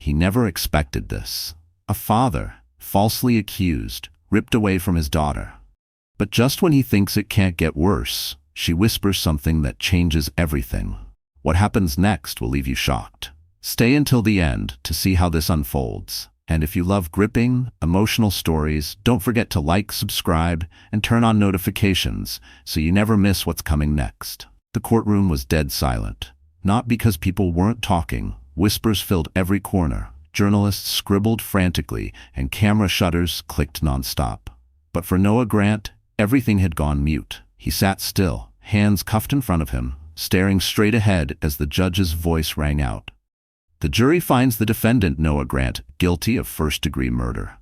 He never expected this. A father, falsely accused, ripped away from his daughter. But just when he thinks it can't get worse, she whispers something that changes everything. What happens next will leave you shocked. Stay until the end to see how this unfolds. And if you love gripping, emotional stories, don't forget to like, subscribe, and turn on notifications so you never miss what's coming next. The courtroom was dead silent. Not because people weren't talking. Whispers filled every corner. Journalists scribbled frantically, and camera shutters clicked nonstop. But for Noah Grant, everything had gone mute. He sat still, hands cuffed in front of him, staring straight ahead as the judge's voice rang out. The jury finds the defendant, Noah Grant, guilty of first-degree murder.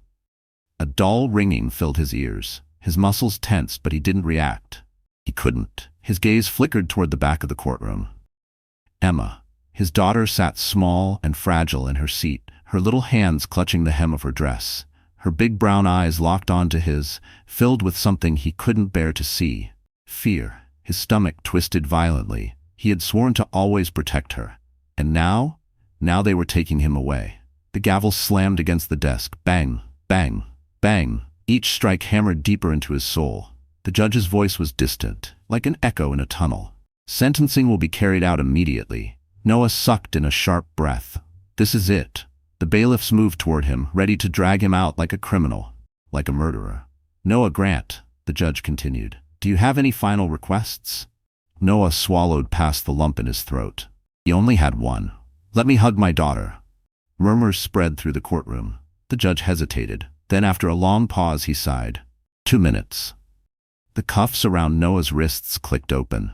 A dull ringing filled his ears. His muscles tensed, but he didn't react. He couldn't. His gaze flickered toward the back of the courtroom. Emma, his daughter, sat small and fragile in her seat, her little hands clutching the hem of her dress. Her big brown eyes locked onto his, filled with something he couldn't bear to see. Fear. His stomach twisted violently. He had sworn to always protect her. And now they were taking him away. The gavel slammed against the desk. Bang, bang, bang. Each strike hammered deeper into his soul. The judge's voice was distant, like an echo in a tunnel. Sentencing will be carried out immediately. Noah sucked in a sharp breath. This is it. The bailiffs moved toward him, ready to drag him out like a criminal, like a murderer. Noah Grant, the judge continued, do you have any final requests? Noah swallowed past the lump in his throat. He only had one. Let me hug my daughter. Murmurs spread through the courtroom. The judge hesitated. Then after a long pause he sighed. 2 minutes. The cuffs around Noah's wrists clicked open.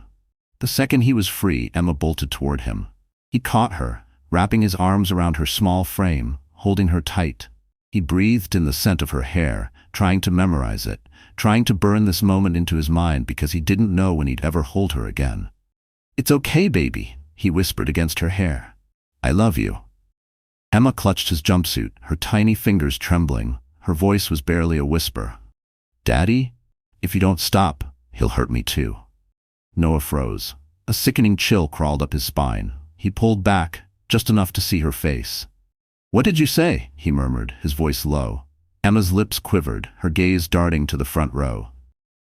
The second he was free, Emma bolted toward him. He caught her, wrapping his arms around her small frame, holding her tight. He breathed in the scent of her hair, trying to memorize it, trying to burn this moment into his mind because he didn't know when he'd ever hold her again. It's okay, baby, he whispered against her hair. I love you. Emma clutched his jumpsuit, her tiny fingers trembling. Her voice was barely a whisper. Daddy? If you don't stop, he'll hurt me too. Noah froze. A sickening chill crawled up his spine. He pulled back, just enough to see her face. What did you say? He murmured, his voice low. Emma's lips quivered, her gaze darting to the front row.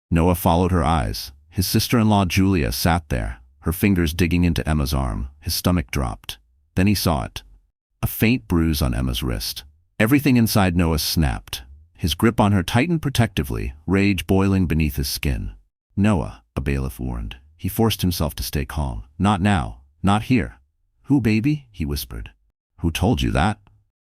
Noah followed her eyes. His sister-in-law Julia sat there, her fingers digging into Emma's arm. His stomach dropped. Then he saw it. A faint bruise on Emma's wrist. Everything inside Noah snapped. His grip on her tightened protectively, rage boiling beneath his skin. Noah, a bailiff warned. He forced himself to stay calm. Not now. Not here. Who, baby? He whispered. Who told you that?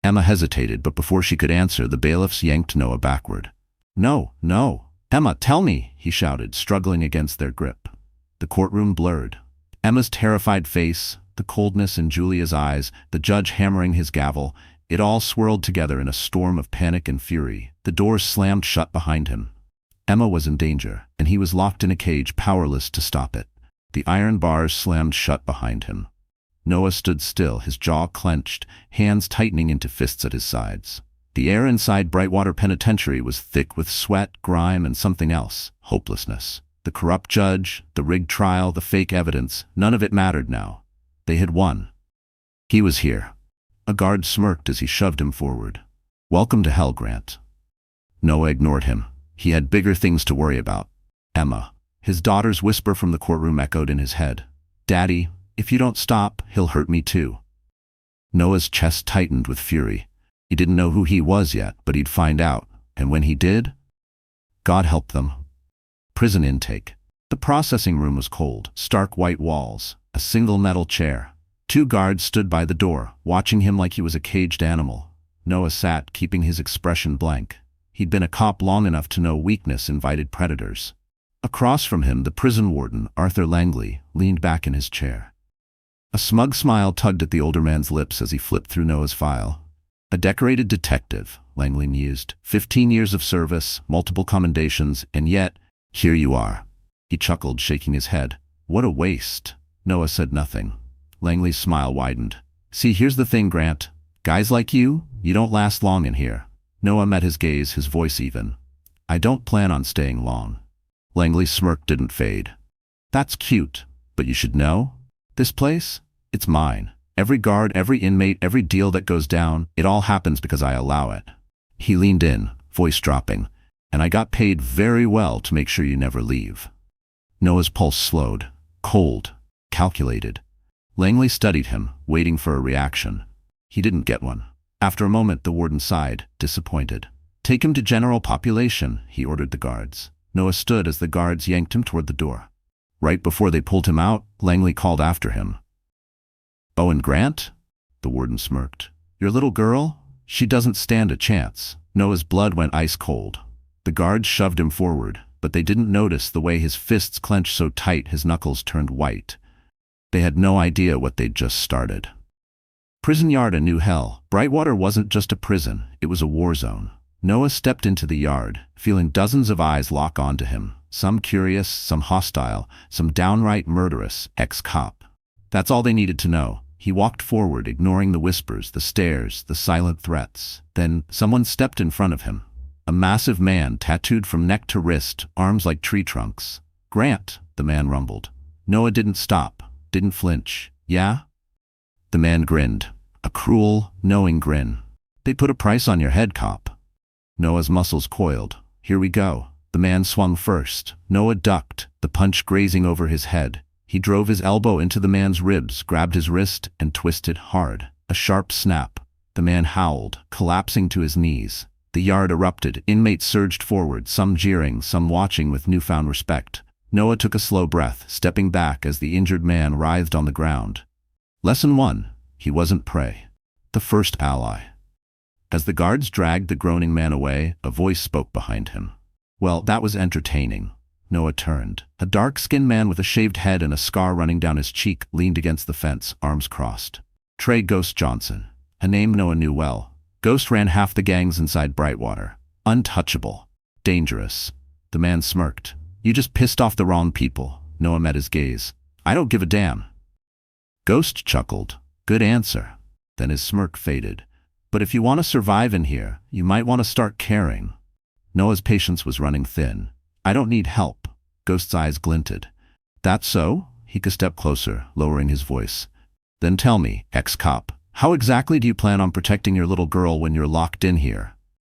Emma hesitated, but before she could answer, the bailiffs yanked Noah backward. No, no. Emma, tell me, he shouted, struggling against their grip. The courtroom blurred. Emma's terrified face, the coldness in Julia's eyes, the judge hammering his gavel, it all swirled together in a storm of panic and fury. The doors slammed shut behind him. Emma was in danger, and he was locked in a cage, powerless to stop it. The iron bars slammed shut behind him. Noah stood still, his jaw clenched, hands tightening into fists at his sides. The air inside Brightwater Penitentiary was thick with sweat, grime, and something else, hopelessness. The corrupt judge, the rigged trial, the fake evidence, none of it mattered now. They had won. He was here. A guard smirked as he shoved him forward. Welcome to hell, Grant. Noah ignored him. He had bigger things to worry about. Emma. His daughter's whisper from the courtroom echoed in his head. Daddy, if you don't stop, he'll hurt me too. Noah's chest tightened with fury. He didn't know who he was yet, but he'd find out. And when he did, God help them. Prison intake. The processing room was cold, stark white walls, a single metal chair. 2 guards stood by the door, watching him like he was a caged animal. Noah sat, keeping his expression blank. He'd been a cop long enough to know weakness invited predators. Across from him, the prison warden, Arthur Langley, leaned back in his chair. A smug smile tugged at the older man's lips as he flipped through Noah's file. A decorated detective, Langley mused. 15 years of service, multiple commendations, and yet, here you are. He chuckled, shaking his head. What a waste. Noah said nothing. Langley's smile widened. See, here's the thing, Grant. Guys like you don't last long in here. Noah met his gaze, his voice even. I don't plan on staying long. Langley's smirk didn't fade. That's cute, but you should know. This place? It's mine. Every guard, every inmate, every deal that goes down, it all happens because I allow it. He leaned in, voice dropping, and I got paid very well to make sure you never leave. Noah's pulse slowed, cold, calculated. Langley studied him, waiting for a reaction. He didn't get one. After a moment, the warden sighed, disappointed. Take him to general population, he ordered the guards. Noah stood as the guards yanked him toward the door. Right before they pulled him out, Langley called after him. Owen Grant? The warden smirked. Your little girl? She doesn't stand a chance. Noah's blood went ice cold. The guards shoved him forward, but they didn't notice the way his fists clenched so tight his knuckles turned white. They had no idea what they'd just started. Prison yard, a new hell. Brightwater wasn't just a prison, it was a war zone. Noah stepped into the yard, feeling dozens of eyes lock onto him. Some curious, some hostile, some downright murderous, ex-cop. That's all they needed to know. He walked forward, ignoring the whispers, the stares, the silent threats. Then someone stepped in front of him. A massive man, tattooed from neck to wrist, arms like tree trunks. Grant, the man rumbled. Noah didn't stop, didn't flinch. Yeah? The man grinned. A cruel, knowing grin. They put a price on your head, cop. Noah's muscles coiled. Here we go. The man swung first. Noah ducked, the punch grazing over his head. He drove his elbow into the man's ribs, grabbed his wrist, and twisted hard. A sharp snap. The man howled, collapsing to his knees. The yard erupted. Inmates surged forward, some jeering, some watching with newfound respect. Noah took a slow breath, stepping back as the injured man writhed on the ground. Lesson 1. He wasn't prey. The first ally. As the guards dragged the groaning man away, a voice spoke behind him. Well, that was entertaining. Noah turned. A dark-skinned man with a shaved head and a scar running down his cheek leaned against the fence, arms crossed. Trey Ghost Johnson. A name Noah knew well. Ghost ran half the gangs inside Brightwater. Untouchable. Dangerous. The man smirked. You just pissed off the wrong people. Noah met his gaze. I don't give a damn. Ghost chuckled. Good answer. Then his smirk faded. But if you want to survive in here, you might want to start caring. Noah's patience was running thin. I don't need help. Ghost's eyes glinted. That so? He took a step closer, lowering his voice. Then tell me, ex-cop, how exactly do you plan on protecting your little girl when you're locked in here?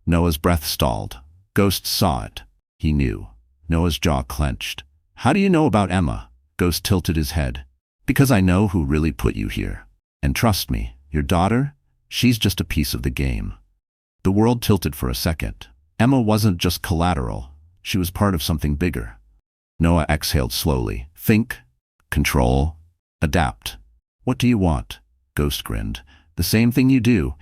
Noah's breath stalled. Ghost saw it. He knew. Noah's jaw clenched. How do you know about Emma? Ghost tilted his head. Because I know who really put you here. And trust me, your daughter, she's just a piece of the game. The world tilted for a second. Emma wasn't just collateral. She was part of something bigger. Noah exhaled slowly. Think, control, adapt. What do you want? Ghost grinned. The same thing you do.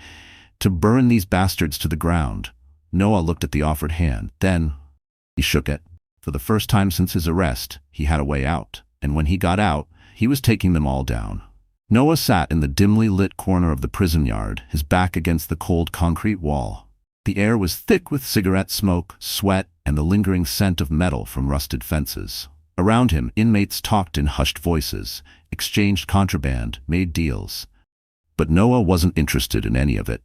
To burn these bastards to the ground. Noah looked at the offered hand. Then he shook it. For the first time since his arrest, he had a way out. And when he got out, he was taking them all down. Noah sat in the dimly lit corner of the prison yard, his back against the cold concrete wall. The air was thick with cigarette smoke, sweat, and the lingering scent of metal from rusted fences. Around him, inmates talked in hushed voices, exchanged contraband, made deals. But Noah wasn't interested in any of it.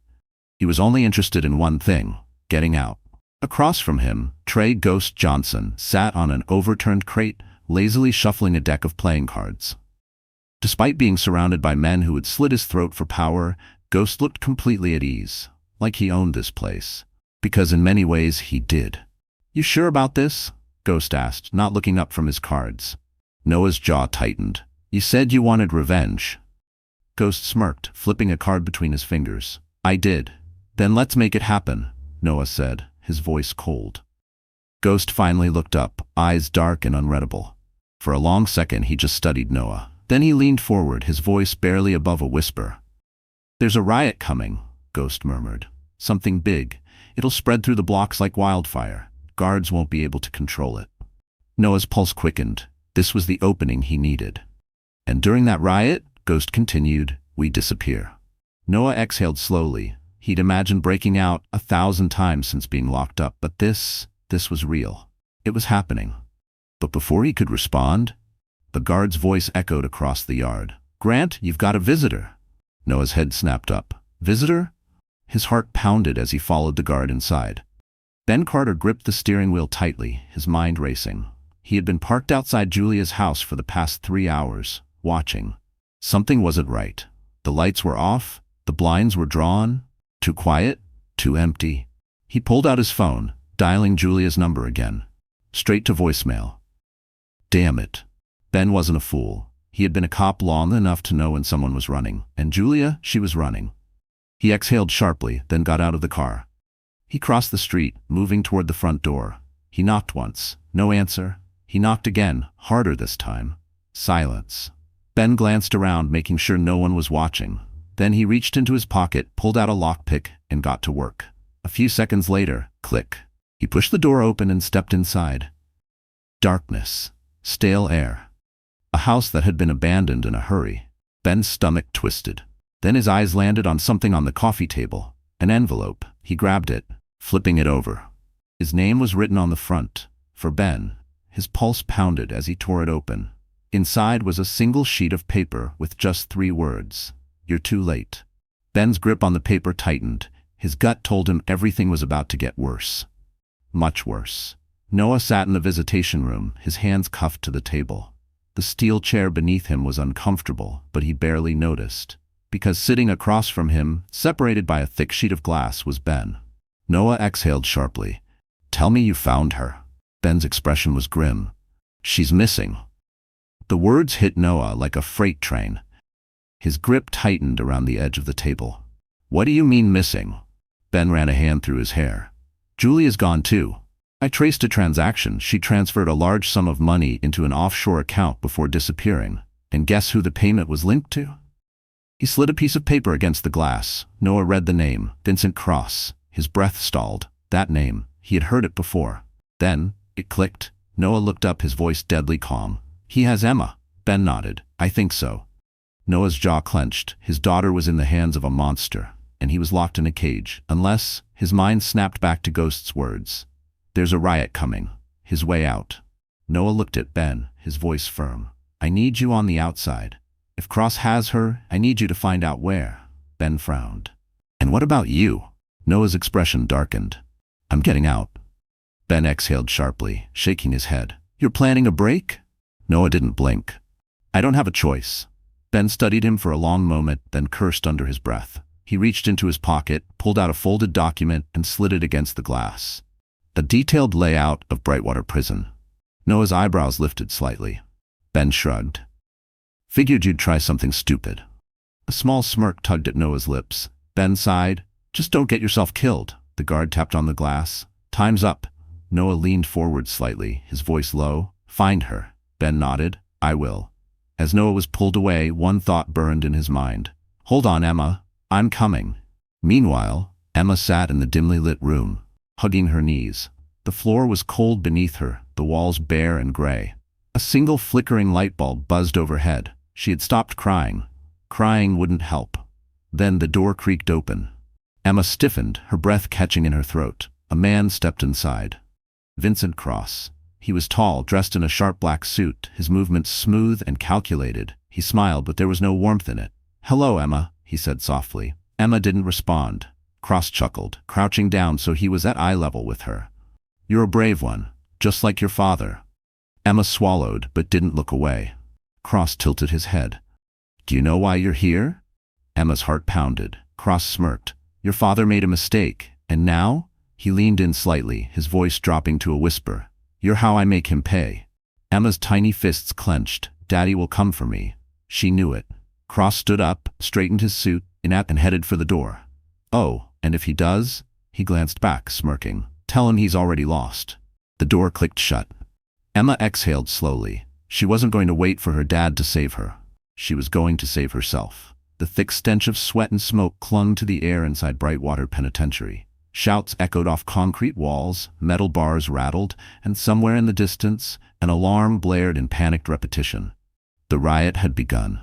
He was only interested in one thing, getting out. Across from him, Trey Ghost Johnson sat on an overturned crate, lazily shuffling a deck of playing cards. Despite being surrounded by men who would slit his throat for power, Ghost looked completely at ease, like he owned this place. Because in many ways he did. You sure about this? Ghost asked, not looking up from his cards. Noah's jaw tightened. You said you wanted revenge. Ghost smirked, flipping a card between his fingers. I did. Then let's make it happen, Noah said, his voice cold. Ghost finally looked up, eyes dark and unreadable. For a long second he just studied Noah. Then he leaned forward, his voice barely above a whisper. There's a riot coming, Ghost murmured. Something big. It'll spread through the blocks like wildfire. Guards won't be able to control it. Noah's pulse quickened. This was the opening he needed. And during that riot, Ghost continued, we disappear. Noah exhaled slowly. He'd imagined breaking out 1,000 times since being locked up, but this was real. It was happening. But before he could respond, the guard's voice echoed across the yard. Grant, you've got a visitor. Noah's head snapped up. Visitor? His heart pounded as he followed the guard inside. Ben Carter gripped the steering wheel tightly, his mind racing. He had been parked outside Julia's house for the past 3 hours, watching. Something wasn't right. The lights were off, the blinds were drawn. Too quiet, too empty. He pulled out his phone, dialing Julia's number again. Straight to voicemail. Damn it. Ben wasn't a fool. He had been a cop long enough to know when someone was running, and Julia, she was running. He exhaled sharply, then got out of the car. He crossed the street, moving toward the front door. He knocked once. No answer. He knocked again, harder this time. Silence. Ben glanced around, making sure no one was watching. Then he reached into his pocket, pulled out a lockpick, and got to work. A few seconds later, click. He pushed the door open and stepped inside. Darkness. Stale air. A house that had been abandoned in a hurry. Ben's stomach twisted. Then his eyes landed on something on the coffee table. An envelope. He grabbed it, flipping it over. His name was written on the front. For Ben. His pulse pounded as he tore it open. Inside was a single sheet of paper with just 3 words. You're too late. Ben's grip on the paper tightened. His gut told him everything was about to get worse. Much worse. Noah sat in the visitation room, his hands cuffed to the table. The steel chair beneath him was uncomfortable, but he barely noticed. Because sitting across from him, separated by a thick sheet of glass, was Ben. Noah exhaled sharply. Tell me you found her. Ben's expression was grim. She's missing. The words hit Noah like a freight train. His grip tightened around the edge of the table. What do you mean missing? Ben ran a hand through his hair. Julia's gone too. I traced a transaction. She transferred a large sum of money into an offshore account before disappearing. And guess who the payment was linked to? He slid a piece of paper against the glass. Noah read the name, Vincent Cross. His breath stalled. That name. He had heard it before. Then, it clicked. Noah looked up, his voice deadly calm. He has Emma. Ben nodded. I think so. Noah's jaw clenched. His daughter was in the hands of a monster, and he was locked in a cage, unless his mind snapped back to Ghost's words. There's a riot coming. His way out. Noah looked at Ben, his voice firm. I need you on the outside. If Cross has her, I need you to find out where. Ben frowned. And what about you? Noah's expression darkened. I'm getting out. Ben exhaled sharply, shaking his head. You're planning a break? Noah didn't blink. I don't have a choice. Ben studied him for a long moment, then cursed under his breath. He reached into his pocket, pulled out a folded document, and slid it against the glass. A detailed layout of Brightwater Prison. Noah's eyebrows lifted slightly. Ben shrugged. Figured you'd try something stupid. A small smirk tugged at Noah's lips. Ben sighed. Just don't get yourself killed. The guard tapped on the glass. Time's up. Noah leaned forward slightly, his voice low. Find her. Ben nodded. I will. As Noah was pulled away, one thought burned in his mind. Hold on, Emma. I'm coming. Meanwhile, Emma sat in the dimly lit room, hugging her knees. The floor was cold beneath her, the walls bare and gray. A single flickering light bulb buzzed overhead. She had stopped crying. Crying wouldn't help. Then the door creaked open. Emma stiffened, her breath catching in her throat. A man stepped inside. Vincent Cross. He was tall, dressed in a sharp black suit, his movements smooth and calculated. He smiled, but there was no warmth in it. Hello, Emma, he said softly. Emma didn't respond. Cross chuckled, crouching down so he was at eye level with her. You're a brave one, just like your father. Emma swallowed, but didn't look away. Cross tilted his head. Do you know why you're here? Emma's heart pounded. Cross smirked. Your father made a mistake, and now? He leaned in slightly, his voice dropping to a whisper. You're how I make him pay. Emma's tiny fists clenched. Daddy will come for me. She knew it. Cross stood up, straightened his suit, and headed for the door. Oh, and if he does? He glanced back, smirking. Tell him he's already lost. The door clicked shut. Emma exhaled slowly. She wasn't going to wait for her dad to save her. She was going to save herself. The thick stench of sweat and smoke clung to the air inside Brightwater Penitentiary. Shouts echoed off concrete walls, metal bars rattled, and somewhere in the distance, an alarm blared in panicked repetition. The riot had begun.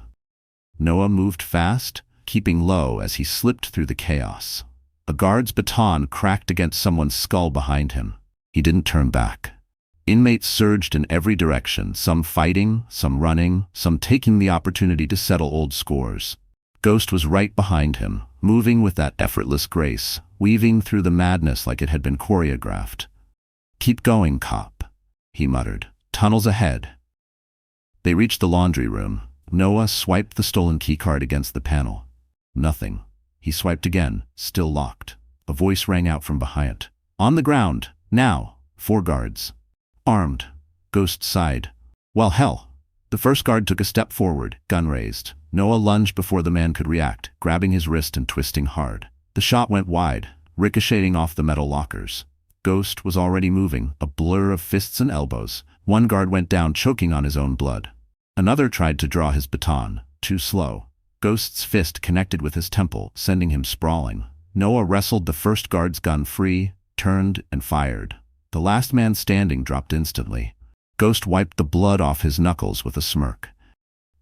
Noah moved fast, keeping low as he slipped through the chaos. A guard's baton cracked against someone's skull behind him. He didn't turn back. Inmates surged in every direction, some fighting, some running, some taking the opportunity to settle old scores. Ghost was right behind him, moving with that effortless grace, weaving through the madness like it had been choreographed. Keep going, cop, he muttered. Tunnels ahead. They reached the laundry room. Noah swiped the stolen keycard against the panel. Nothing. He swiped again, still locked. A voice rang out from behind. On the ground, now. 4 guards. Armed. Ghost sighed. Well, hell. The first guard took a step forward, gun raised. Noah lunged before the man could react, grabbing his wrist and twisting hard. The shot went wide, ricocheting off the metal lockers. Ghost was already moving, a blur of fists and elbows. One guard went down, choking on his own blood. Another tried to draw his baton, too slow. Ghost's fist connected with his temple, sending him sprawling. Noah wrestled the first guard's gun free, turned, and fired. The last man standing dropped instantly. Ghost wiped the blood off his knuckles with a smirk.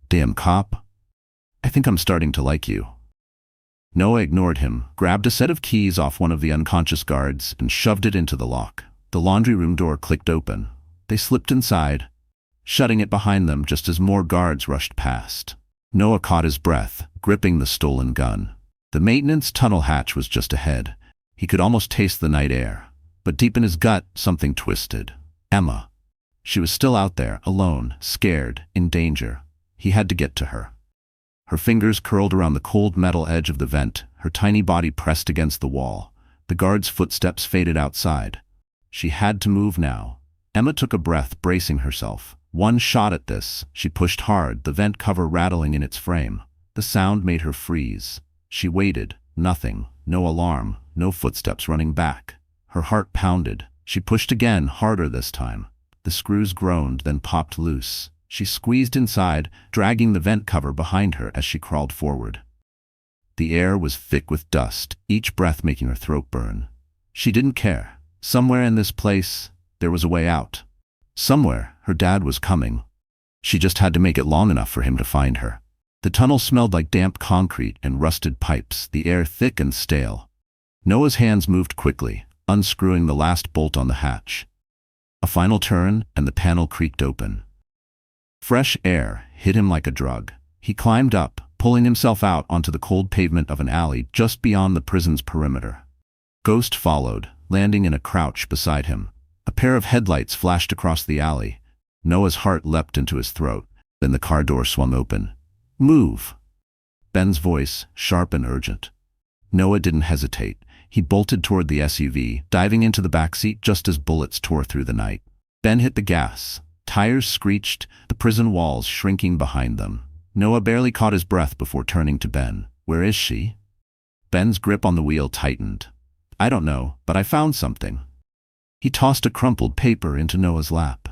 Damn cop. I think I'm starting to like you. Noah ignored him, grabbed a set of keys off one of the unconscious guards, and shoved it into the lock. The laundry room door clicked open. They slipped inside, shutting it behind them just as more guards rushed past. Noah caught his breath, gripping the stolen gun. The maintenance tunnel hatch was just ahead. He could almost taste the night air. But deep in his gut, something twisted. Emma. She was still out there, alone, scared, in danger. He had to get to her. Her fingers curled around the cold metal edge of the vent, her tiny body pressed against the wall. The guard's footsteps faded outside. She had to move now. Emma took a breath, bracing herself. One shot at this. She pushed hard, the vent cover rattling in its frame. The sound made her freeze. She waited. Nothing. No alarm. No footsteps running back. Her heart pounded. She pushed again, harder this time. The screws groaned, then popped loose. She squeezed inside, dragging the vent cover behind her as she crawled forward. The air was thick with dust, each breath making her throat burn. She didn't care. Somewhere in this place, there was a way out. Somewhere, her dad was coming. She just had to make it long enough for him to find her. The tunnel smelled like damp concrete and rusted pipes, the air thick and stale. Noah's hands moved quickly, unscrewing the last bolt on the hatch. A final turn, and the panel creaked open. Fresh air hit him like a drug. He climbed up, pulling himself out onto the cold pavement of an alley just beyond the prison's perimeter. Ghost followed, landing in a crouch beside him. A pair of headlights flashed across the alley. Noah's heart leapt into his throat. Then the car door swung open. Move! Ben's voice, sharp and urgent. Noah didn't hesitate. He bolted toward the SUV, diving into the back seat just as bullets tore through the night. Ben hit the gas. Tires screeched, the prison walls shrinking behind them. Noah barely caught his breath before turning to Ben. Where is she? Ben's grip on the wheel tightened. I don't know, but I found something. He tossed a crumpled paper into Noah's lap.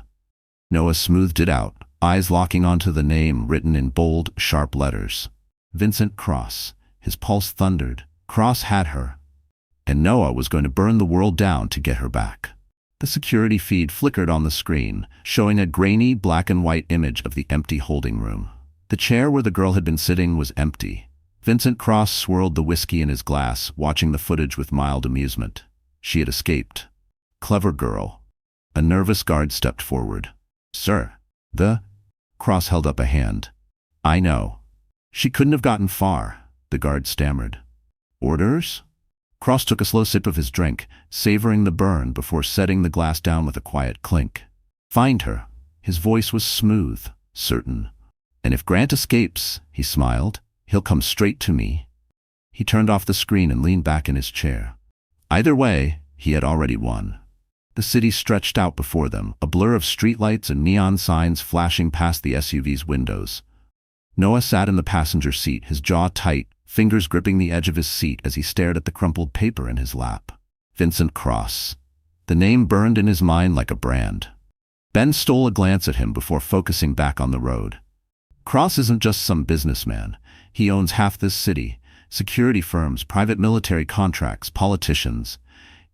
Noah smoothed it out, eyes locking onto the name written in bold, sharp letters. Vincent Cross. His pulse thundered. Cross had her. And Noah was going to burn the world down to get her back. The security feed flickered on the screen, showing a grainy black and white image of the empty holding room. The chair where the girl had been sitting was empty. Vincent Cross swirled the whiskey in his glass, watching the footage with mild amusement. She had escaped. Clever girl. A nervous guard stepped forward. Sir. Cross held up a hand. I know. She couldn't have gotten far, the guard stammered. Orders? Cross took a slow sip of his drink, savoring the burn before setting the glass down with a quiet clink. Find her. His voice was smooth, certain. And if Grant escapes, he smiled, he'll come straight to me. He turned off the screen and leaned back in his chair. Either way, he had already won. The city stretched out before them, a blur of streetlights and neon signs flashing past the SUV's windows. Noah sat in the passenger seat, his jaw tight, fingers gripping the edge of his seat as he stared at the crumpled paper in his lap. Vincent Cross. The name burned in his mind like a brand. Ben stole a glance at him before focusing back on the road. Cross isn't just some businessman. He owns half this city. Security firms, private military contracts, politicians.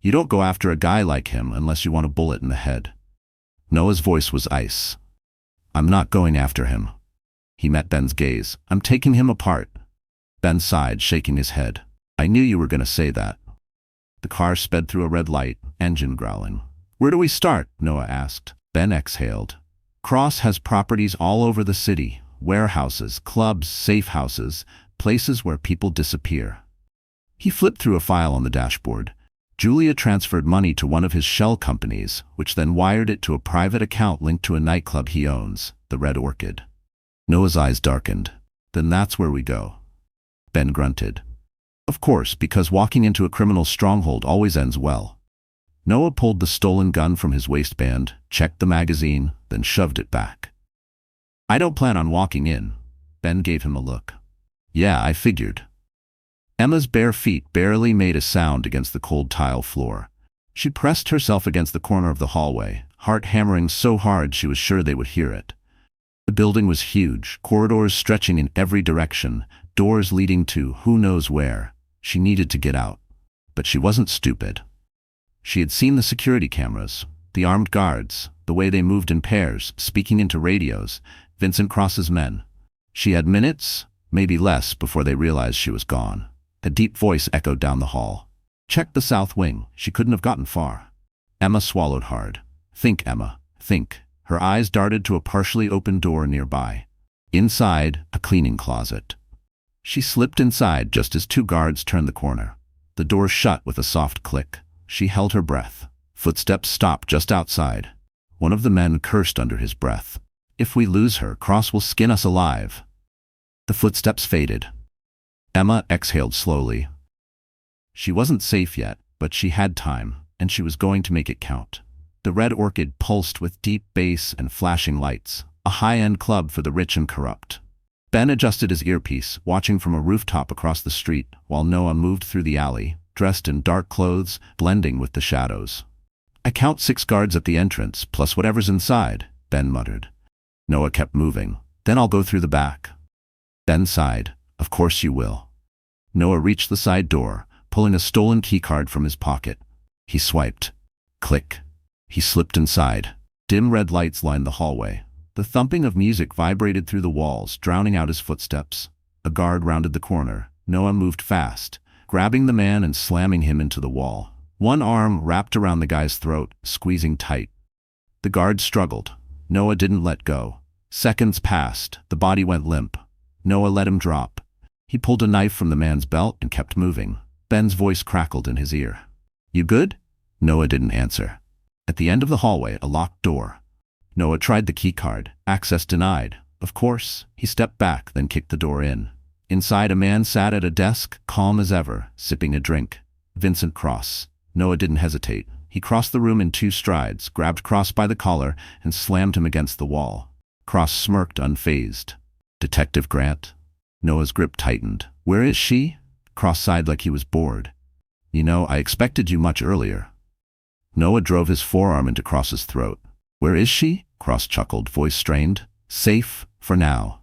You don't go after a guy like him unless you want a bullet in the head. Noah's voice was ice. I'm not going after him. He met Ben's gaze. I'm taking him apart. Ben sighed, shaking his head. I knew you were going to say that. The car sped through a red light, engine growling. Where do we start? Noah asked. Ben exhaled. Cross has properties all over the city. Warehouses, clubs, safe houses, places where people disappear. He flipped through a file on the dashboard. Julia transferred money to one of his shell companies, which then wired it to a private account linked to a nightclub he owns, the Red Orchid. Noah's eyes darkened. Then that's where we go. Ben grunted. Of course, because walking into a criminal stronghold always ends well. Noah pulled the stolen gun from his waistband, checked the magazine, then shoved it back. I don't plan on walking in. Ben gave him a look. Yeah, I figured. Emma's bare feet barely made a sound against the cold tile floor. She pressed herself against the corner of the hallway, heart hammering so hard she was sure they would hear it. The building was huge, corridors stretching in every direction, doors leading to who knows where. She needed to get out. But she wasn't stupid. She had seen the security cameras, the armed guards, the way they moved in pairs, speaking into radios, Vincent Cross's men. She had minutes, maybe less, before they realized she was gone. A deep voice echoed down the hall. Check the south wing. She couldn't have gotten far. Emma swallowed hard. Think, Emma, think. Her eyes darted to a partially open door nearby. Inside, a cleaning closet. She slipped inside just as two guards turned the corner. The door shut with a soft click. She held her breath. Footsteps stopped just outside. One of the men cursed under his breath. If we lose her, Cross will skin us alive. The footsteps faded. Emma exhaled slowly. She wasn't safe yet, but she had time, and she was going to make it count. The Red Orchid pulsed with deep bass and flashing lights, a high-end club for the rich and corrupt. Ben adjusted his earpiece, watching from a rooftop across the street, while Noah moved through the alley, dressed in dark clothes, blending with the shadows. I count 6 guards at the entrance, plus whatever's inside, Ben muttered. Noah kept moving. Then I'll go through the back. Ben sighed. Of course you will. Noah reached the side door, pulling a stolen keycard from his pocket. He swiped. Click. He slipped inside. Dim red lights lined the hallway. The thumping of music vibrated through the walls, drowning out his footsteps. A guard rounded the corner. Noah moved fast, grabbing the man and slamming him into the wall. One arm wrapped around the guy's throat, squeezing tight. The guard struggled. Noah didn't let go. Seconds passed. The body went limp. Noah let him drop. He pulled a knife from the man's belt and kept moving. Ben's voice crackled in his ear. You good? Noah didn't answer. At the end of the hallway, a locked door. Noah tried the keycard. Access denied. Of course. He stepped back, then kicked the door in. Inside, a man sat at a desk, calm as ever, sipping a drink. Vincent Cross. Noah didn't hesitate. He crossed the room in 2 strides, grabbed Cross by the collar, and slammed him against the wall. Cross smirked, unfazed. Detective Grant? Noah's grip tightened. Where is she? Cross sighed like he was bored. You know, I expected you much earlier. Noah drove his forearm into Cross's throat. Where is she? Cross chuckled, voice strained. Safe, for now.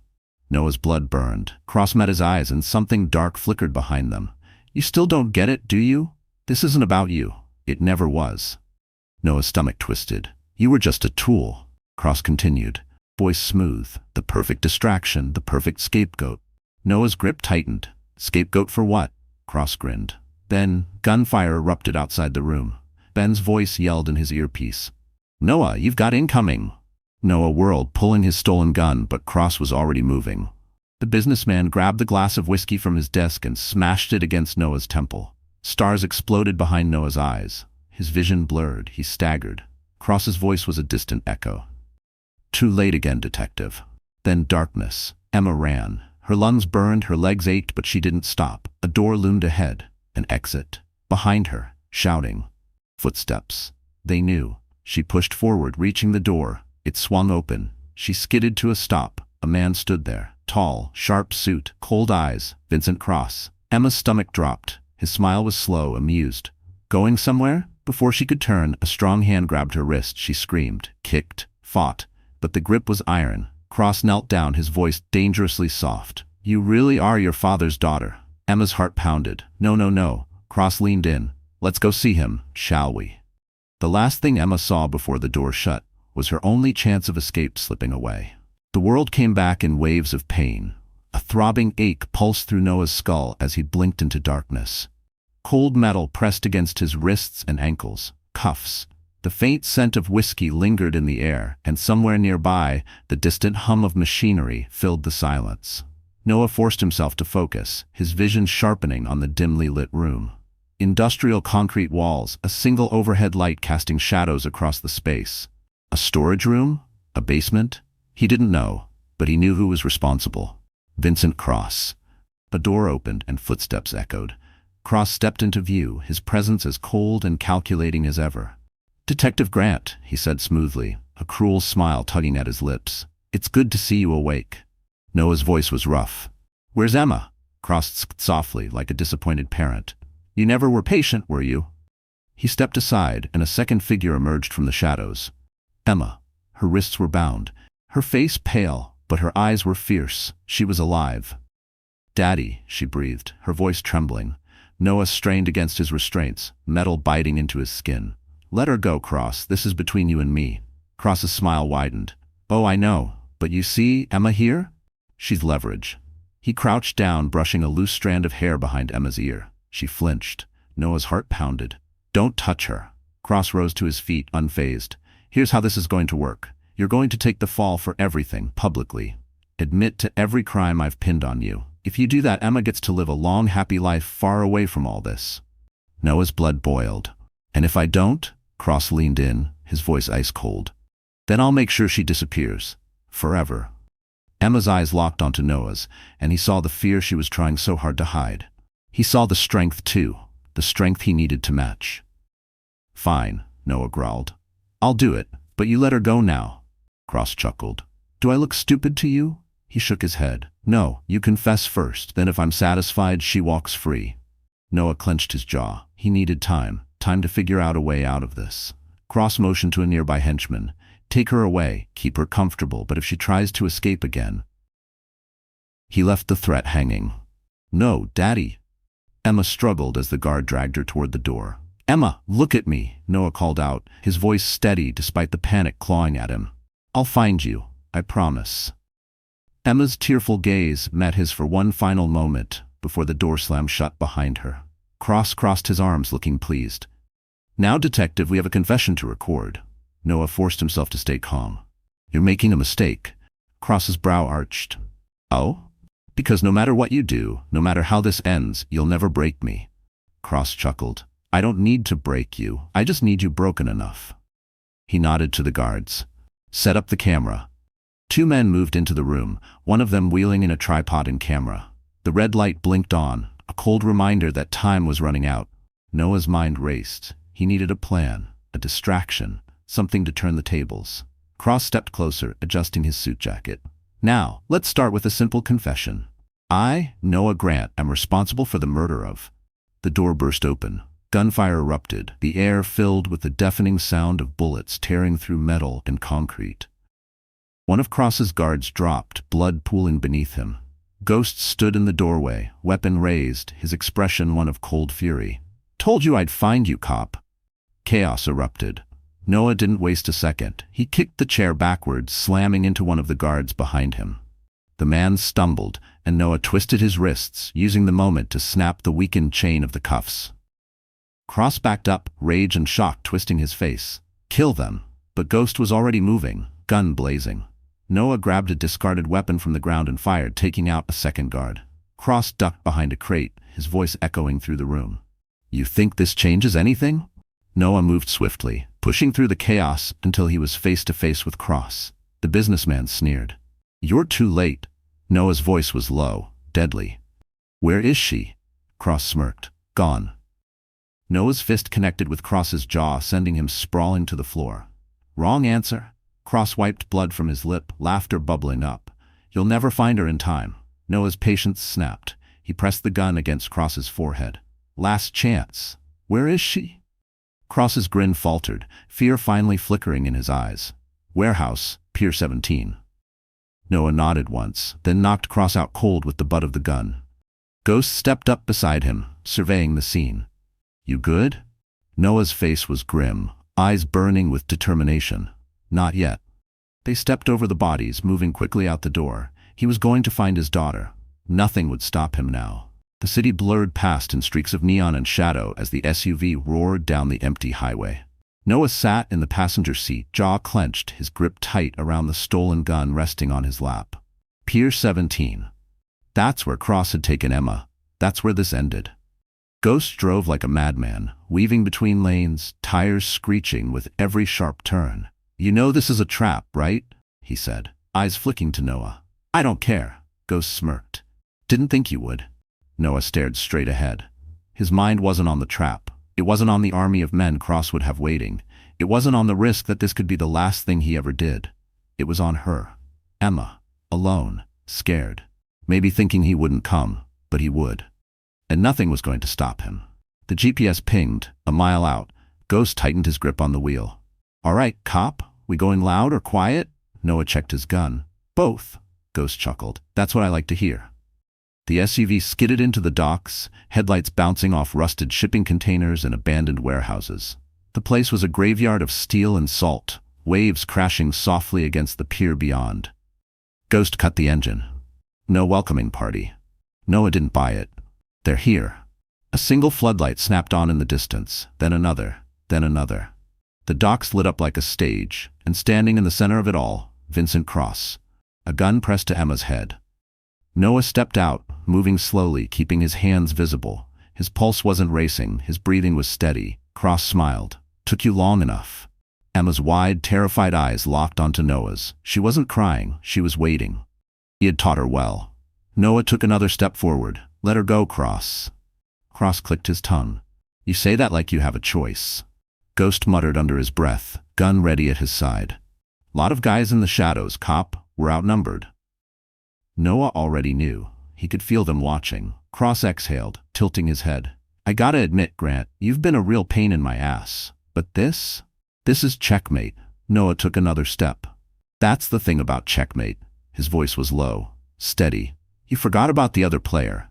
Noah's blood burned. Cross met his eyes and something dark flickered behind them. You still don't get it, do you? This isn't about you. It never was. Noah's stomach twisted. You were just a tool. Cross continued, voice smooth. The perfect distraction, the perfect scapegoat. Noah's grip tightened. Scapegoat for what? Cross grinned. Then, gunfire erupted outside the room. Ben's voice yelled in his earpiece. Noah, you've got incoming. Noah whirled, pulling his stolen gun, but Cross was already moving. The businessman grabbed the glass of whiskey from his desk and smashed it against Noah's temple. Stars exploded behind Noah's eyes. His vision blurred. He staggered. Cross's voice was a distant echo. Too late again, detective. Then darkness. Emma ran. Her lungs burned, her legs ached, but she didn't stop. A door loomed ahead. An exit. Behind her, shouting. Footsteps. They knew. She pushed forward, reaching the door. It swung open. She skidded to a stop. A man stood there. Tall, sharp suit, cold eyes. Vincent Cross. Emma's stomach dropped. His smile was slow, amused. Going somewhere? Before she could turn, a strong hand grabbed her wrist. She screamed, kicked, fought. But the grip was iron. Cross knelt down, his voice dangerously soft. You really are your father's daughter. Emma's heart pounded. No, no, no. Cross leaned in. Let's go see him, shall we? The last thing Emma saw before the door shut was her only chance of escape slipping away. The world came back in waves of pain. A throbbing ache pulsed through Noah's skull as he blinked into darkness. Cold metal pressed against his wrists and ankles. Cuffs. The faint scent of whiskey lingered in the air, and somewhere nearby, the distant hum of machinery filled the silence. Noah forced himself to focus, his vision sharpening on the dimly lit room. Industrial concrete walls, a single overhead light casting shadows across the space. A storage room? A basement? He didn't know, but he knew who was responsible. Vincent Cross. A door opened and footsteps echoed. Cross stepped into view, his presence as cold and calculating as ever. "Detective Grant," he said smoothly, a cruel smile tugging at his lips. "It's good to see you awake." Noah's voice was rough. "Where's Emma?" Cross asked softly, like a disappointed parent. "You never were patient, were you?" He stepped aside, and a second figure emerged from the shadows. Emma. Her wrists were bound, her face pale, but her eyes were fierce. She was alive. "Daddy," she breathed, her voice trembling. Noah strained against his restraints, metal biting into his skin. "Let her go, Cross. This is between you and me." Cross's smile widened. "Oh, I know. But you see Emma here? She's leverage." He crouched down, brushing a loose strand of hair behind Emma's ear. She flinched. Noah's heart pounded. "Don't touch her." Cross rose to his feet, unfazed. "Here's how this is going to work. You're going to take the fall for everything, publicly. Admit to every crime I've pinned on you. If you do that, Emma gets to live a long, happy life far away from all this." Noah's blood boiled. "And if I don't?" Cross leaned in, his voice ice cold. "Then I'll make sure she disappears. Forever." Emma's eyes locked onto Noah's, and he saw the fear she was trying so hard to hide. He saw the strength, too, the strength he needed to match. "Fine," Noah growled. "I'll do it, but you let her go now." Cross chuckled. "Do I look stupid to you?" He shook his head. "No, you confess first, then if I'm satisfied, she walks free." Noah clenched his jaw. He needed time to figure out a way out of this. Cross motioned to a nearby henchman. "Take her away, keep her comfortable, but if she tries to escape again..." He left the threat hanging. "No, Daddy." Emma struggled as the guard dragged her toward the door. "Emma, look at me," Noah called out, his voice steady despite the panic clawing at him. "I'll find you, I promise." Emma's tearful gaze met his for one final moment before the door slammed shut behind her. Cross crossed his arms, looking pleased. "Now, Detective, we have a confession to record." Noah forced himself to stay calm. "You're making a mistake." Cross's brow arched. "Oh? Because no matter what you do, no matter how this ends, you'll never break me." Cross chuckled. "I don't need to break you. I just need you broken enough." He nodded to the guards. "Set up the camera." Two men moved into the room, one of them wheeling in a tripod and camera. The red light blinked on, a cold reminder that time was running out. Noah's mind raced. He needed a plan, a distraction, something to turn the tables. Cross stepped closer, adjusting his suit jacket. "Now, let's start with a simple confession. I, Noah Grant, am responsible for the murder of..." The door burst open. Gunfire erupted, the air filled with the deafening sound of bullets tearing through metal and concrete. One of Cross's guards dropped, blood pooling beneath him. Ghost stood in the doorway, weapon raised, his expression one of cold fury. "Told you I'd find you, cop." Chaos erupted. Noah didn't waste a second. He kicked the chair backwards, slamming into one of the guards behind him. The man stumbled, and Noah twisted his wrists, using the moment to snap the weakened chain of the cuffs. Cross backed up, rage and shock twisting his face. "Kill them." But Ghost was already moving, gun blazing. Noah grabbed a discarded weapon from the ground and fired, taking out a second guard. Cross ducked behind a crate, his voice echoing through the room. "You think this changes anything?" Noah moved swiftly, pushing through the chaos until he was face to face with Cross. The businessman sneered. "You're too late." Noah's voice was low, deadly. "Where is she?" Cross smirked. "Gone." Noah's fist connected with Cross's jaw, sending him sprawling to the floor. "Wrong answer." Cross wiped blood from his lip, laughter bubbling up. "You'll never find her in time." Noah's patience snapped. He pressed the gun against Cross's forehead. "Last chance. Where is she?" Cross's grin faltered, fear finally flickering in his eyes. "Warehouse, Pier 17. Noah nodded once, then knocked Cross out cold with the butt of the gun. Ghost stepped up beside him, surveying the scene. "You good?" Noah's face was grim, eyes burning with determination. "Not yet." They stepped over the bodies, moving quickly out the door. He was going to find his daughter. Nothing would stop him now. The city blurred past in streaks of neon and shadow as the SUV roared down the empty highway. Noah sat in the passenger seat, jaw clenched, his grip tight around the stolen gun resting on his lap. Pier 17. That's where Cross had taken Emma. That's where this ended. Ghost drove like a madman, weaving between lanes, tires screeching with every sharp turn. "You know this is a trap, right?" he said, eyes flicking to Noah. "I don't care." Ghost smirked. "Didn't think you would." Noah stared straight ahead. His mind wasn't on the trap. It wasn't on the army of men Cross would have waiting. It wasn't on the risk that this could be the last thing he ever did. It was on her. Emma. Alone. Scared. Maybe thinking he wouldn't come, but he would. And nothing was going to stop him. The GPS pinged, a mile out. Ghost tightened his grip on the wheel. "All right, cop, we going loud or quiet?" Noah checked his gun. "Both," Ghost chuckled. "That's what I like to hear." The SUV skidded into the docks, headlights bouncing off rusted shipping containers and abandoned warehouses. The place was a graveyard of steel and salt, waves crashing softly against the pier beyond. Ghost cut the engine. No welcoming party. Noah didn't buy it. They're here. A single floodlight snapped on in the distance, then another, then another. The docks lit up like a stage, and standing in the center of it all, Vincent Cross, a gun pressed to Emma's head. Noah stepped out, moving slowly, keeping his hands visible. His pulse wasn't racing, his breathing was steady. Cross smiled. "Took you long enough." Emma's wide, terrified eyes locked onto Noah's. She wasn't crying, she was waiting. He had taught her well. Noah took another step forward. "Let her go, Cross." Cross clicked his tongue. "You say that like you have a choice." Ghost muttered under his breath, gun ready at his side. "Lot of guys in the shadows, cop. We're outnumbered." Noah already knew. He could feel them watching. Cross exhaled, tilting his head. "I gotta admit, Grant, you've been a real pain in my ass. But this is checkmate." Noah took another step. "That's the thing about checkmate." His voice was low, steady. "You forgot about the other player."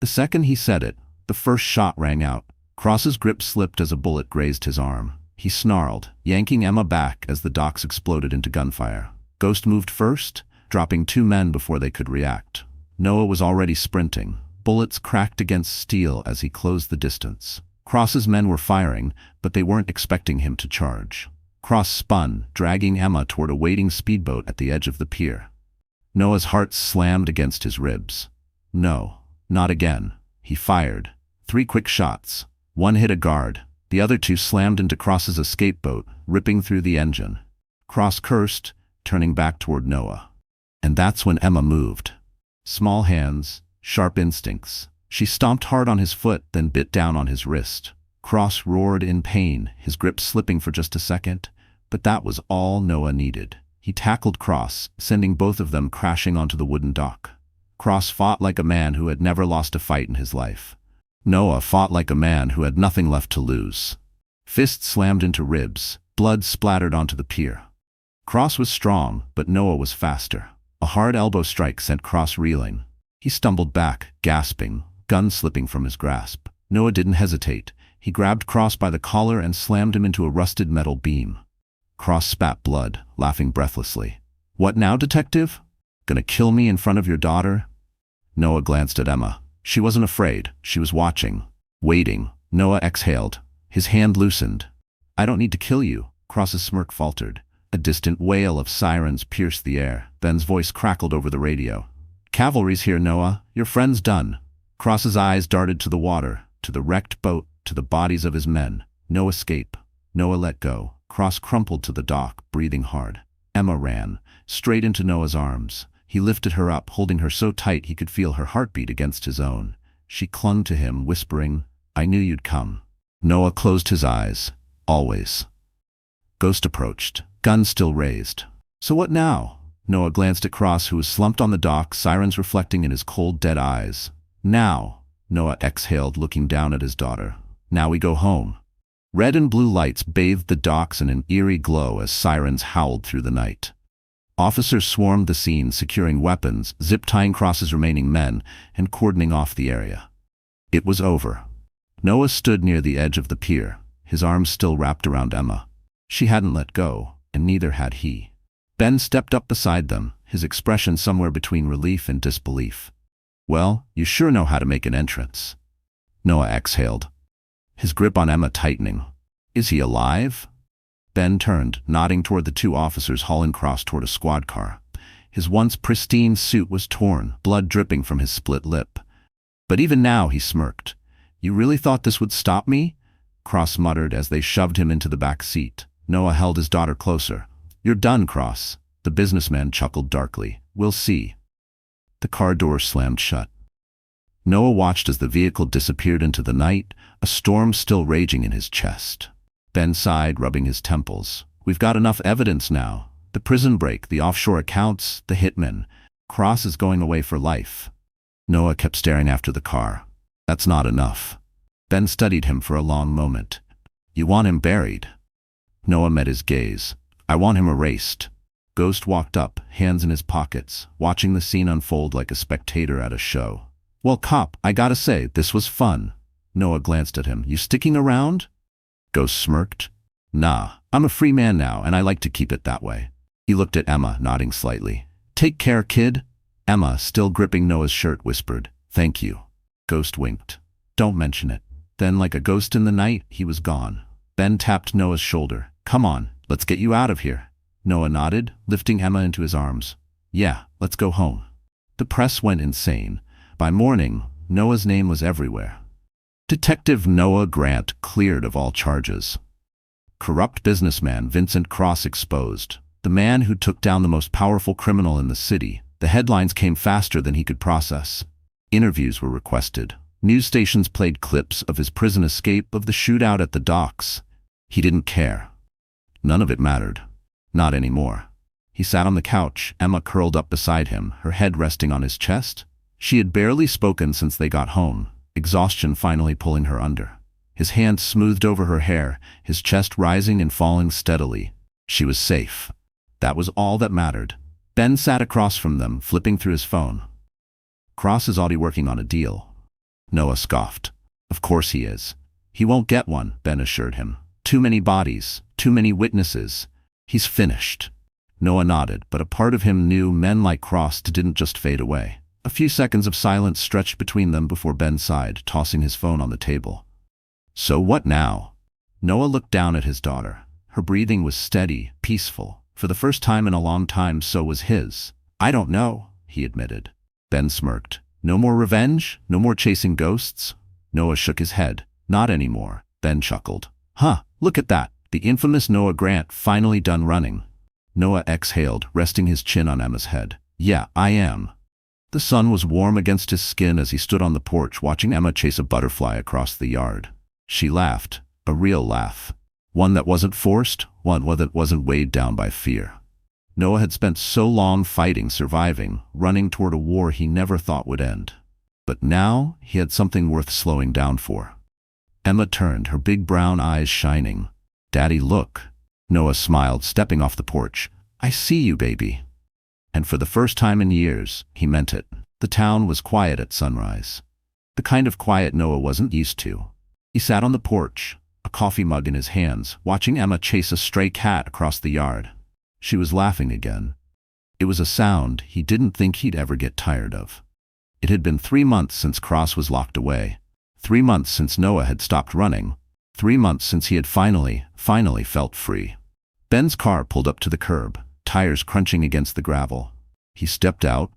The second he said it, the first shot rang out. Cross's grip slipped as a bullet grazed his arm. He snarled, yanking Emma back as the docks exploded into gunfire. Ghost moved first, dropping 2 men before they could react. Noah was already sprinting. Bullets cracked against steel as he closed the distance. Cross's men were firing, but they weren't expecting him to charge. Cross spun, dragging Emma toward a waiting speedboat at the edge of the pier. Noah's heart slammed against his ribs. No, not again. He fired. 3 quick shots. One hit a guard. The other 2 slammed into Cross's escape boat, ripping through the engine. Cross cursed, turning back toward Noah. And that's when Emma moved. Small hands, sharp instincts. She stomped hard on his foot, then bit down on his wrist. Cross roared in pain, his grip slipping for just a second. But that was all Noah needed. He tackled Cross, sending both of them crashing onto the wooden dock. Cross fought like a man who had never lost a fight in his life. Noah fought like a man who had nothing left to lose. Fists slammed into ribs, blood splattered onto the pier. Cross was strong, but Noah was faster. A hard elbow strike sent Cross reeling. He stumbled back, gasping, gun slipping from his grasp. Noah didn't hesitate. He grabbed Cross by the collar and slammed him into a rusted metal beam. Cross spat blood, laughing breathlessly. "What now, detective? Gonna kill me in front of your daughter?" Noah glanced at Emma. She wasn't afraid. She was watching. Waiting. Noah exhaled. His hand loosened. "I don't need to kill you." Cross's smirk faltered. A distant wail of sirens pierced the air. Ben's voice crackled over the radio. "Cavalry's here, Noah. Your friend's done." Cross's eyes darted to the water, to the wrecked boat, to the bodies of his men. No escape. Noah let go. Cross crumpled to the dock, breathing hard. Emma ran, straight into Noah's arms. He lifted her up, holding her so tight he could feel her heartbeat against his own. She clung to him, whispering, "I knew you'd come." Noah closed his eyes. Always. Ghost approached, gun still raised. "So what now?" Noah glanced at Cross, who was slumped on the dock, sirens reflecting in his cold, dead eyes. "Now," Noah exhaled, looking down at his daughter. "Now we go home." Red and blue lights bathed the docks in an eerie glow as sirens howled through the night. Officers swarmed the scene, securing weapons, zip-tying Cross's remaining men, and cordoning off the area. It was over. Noah stood near the edge of the pier, his arms still wrapped around Emma. She hadn't let go, and neither had he. Ben stepped up beside them, his expression somewhere between relief and disbelief. "Well, you sure know how to make an entrance." Noah exhaled, his grip on Emma tightening. "Is he alive?" Ben turned, nodding toward the 2 officers hauling Cross toward a squad car. His once pristine suit was torn, blood dripping from his split lip. But even now he smirked. "You really thought this would stop me?" Cross muttered as they shoved him into the back seat. Noah held his daughter closer. "You're done, Cross." The businessman chuckled darkly. "We'll see." The car door slammed shut. Noah watched as the vehicle disappeared into the night, a storm still raging in his chest. Ben sighed, rubbing his temples. We've got enough evidence now. The prison break, the offshore accounts, the hitman. Cross is going away for life. Noah kept staring after the car. That's not enough. Ben studied him for a long moment. You want him buried? Noah met his gaze. I want him erased. Ghost walked up, hands in his pockets, watching the scene unfold like a spectator at a show. Well, cop, I gotta say, this was fun. Noah glanced at him. You sticking around? Ghost smirked. Nah, I'm a free man now, and I like to keep it that way. He looked at Emma, nodding slightly. Take care, kid. Emma, still gripping Noah's shirt, whispered, Thank you. Ghost winked. Don't mention it. Then, like a ghost in the night, he was gone. Ben tapped Noah's shoulder. Come on, let's get you out of here. Noah nodded, lifting Emma into his arms. Yeah, let's go home. The press went insane. By morning, Noah's name was everywhere. Detective Noah Grant cleared of all charges. Corrupt businessman Vincent Cross exposed. The man who took down the most powerful criminal in the city. The headlines came faster than he could process. Interviews were requested. News stations played clips of his prison escape, of the shootout at the docks. He didn't care. None of it mattered. Not anymore. He sat on the couch, Emma curled up beside him, her head resting on his chest. She had barely spoken since they got home, exhaustion finally pulling her under. His hand smoothed over her hair, his chest rising and falling steadily. She was safe. That was all that mattered. Ben sat across from them, flipping through his phone. Cross is already working on a deal. Noah scoffed. Of course he is. He won't get one, Ben assured him. Too many bodies, too many witnesses. He's finished. Noah nodded, but a part of him knew men like Cross didn't just fade away. A few seconds of silence stretched between them before Ben sighed, tossing his phone on the table. So what now? Noah looked down at his daughter. Her breathing was steady, peaceful. For the first time in a long time, so was his. I don't know, he admitted. Ben smirked. No more revenge? No more chasing ghosts? Noah shook his head. Not anymore. Ben chuckled. Huh, look at that. The infamous Noah Grant finally done running. Noah exhaled, resting his chin on Emma's head. Yeah, I am. The sun was warm against his skin as he stood on the porch watching Emma chase a butterfly across the yard. She laughed, a real laugh. One that wasn't forced, one that wasn't weighed down by fear. Noah had spent so long fighting, surviving, running toward a war he never thought would end. But now he had something worth slowing down for. Emma turned, her big brown eyes shining. Daddy, look. Noah smiled, stepping off the porch. I see you, baby. And for the first time in years, he meant it. The town was quiet at sunrise. The kind of quiet Noah wasn't used to. He sat on the porch, a coffee mug in his hands, watching Emma chase a stray cat across the yard. She was laughing again. It was a sound he didn't think he'd ever get tired of. It had been 3 months since Cross was locked away. 3 months since Noah had stopped running. 3 months since he had finally felt free. Ben's car pulled up to the curb, tires crunching against the gravel. He stepped out,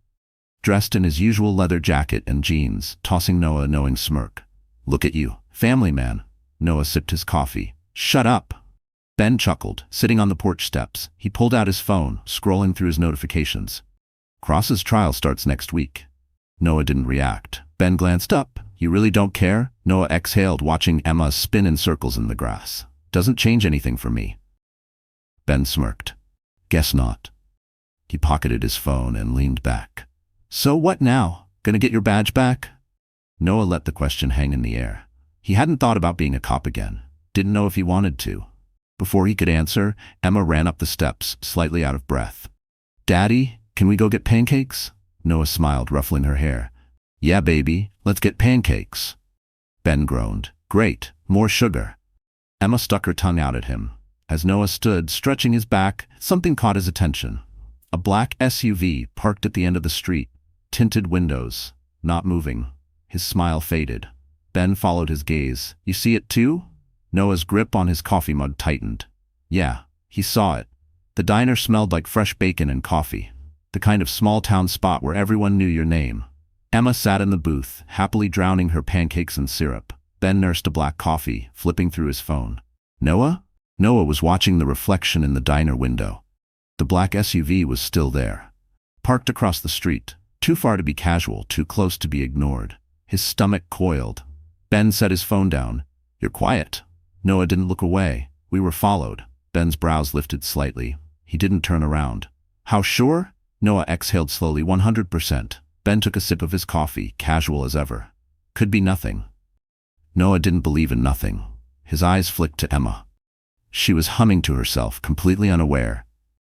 dressed in his usual leather jacket and jeans, tossing Noah a knowing smirk. Look at you, family man. Noah sipped his coffee. Shut up. Ben chuckled, sitting on the porch steps. He pulled out his phone, scrolling through his notifications. Cross's trial starts next week. Noah didn't react. Ben glanced up. You really don't care? Noah exhaled, watching Emma spin in circles in the grass. Doesn't change anything for me. Ben smirked. Guess not. He pocketed his phone and leaned back. So what now? Gonna get your badge back? Noah let the question hang in the air. He hadn't thought about being a cop again. Didn't know if he wanted to. Before he could answer, Emma ran up the steps, slightly out of breath. Daddy, can we go get pancakes? Noah smiled, ruffling her hair. Yeah, baby, let's get pancakes. Ben groaned. Great, more sugar. Emma stuck her tongue out at him. As Noah stood, stretching his back, something caught his attention. A black SUV parked at the end of the street. Tinted windows, not moving. His smile faded. Ben followed his gaze. You see it too? Noah's grip on his coffee mug tightened. Yeah, he saw it. The diner smelled like fresh bacon and coffee. The kind of small-town spot where everyone knew your name. Emma sat in the booth, happily drowning her pancakes in syrup. Ben nursed a black coffee, flipping through his phone. Noah? Noah was watching the reflection in the diner window. The black SUV was still there. Parked across the street. Too far to be casual, too close to be ignored. His stomach coiled. Ben set his phone down. "You're quiet." Noah didn't look away. "We were followed." Ben's brows lifted slightly. He didn't turn around. "How sure?" Noah exhaled slowly. 100%. Ben took a sip of his coffee, casual as ever. "Could be nothing." Noah didn't believe in nothing. His eyes flicked to Emma. She was humming to herself, completely unaware.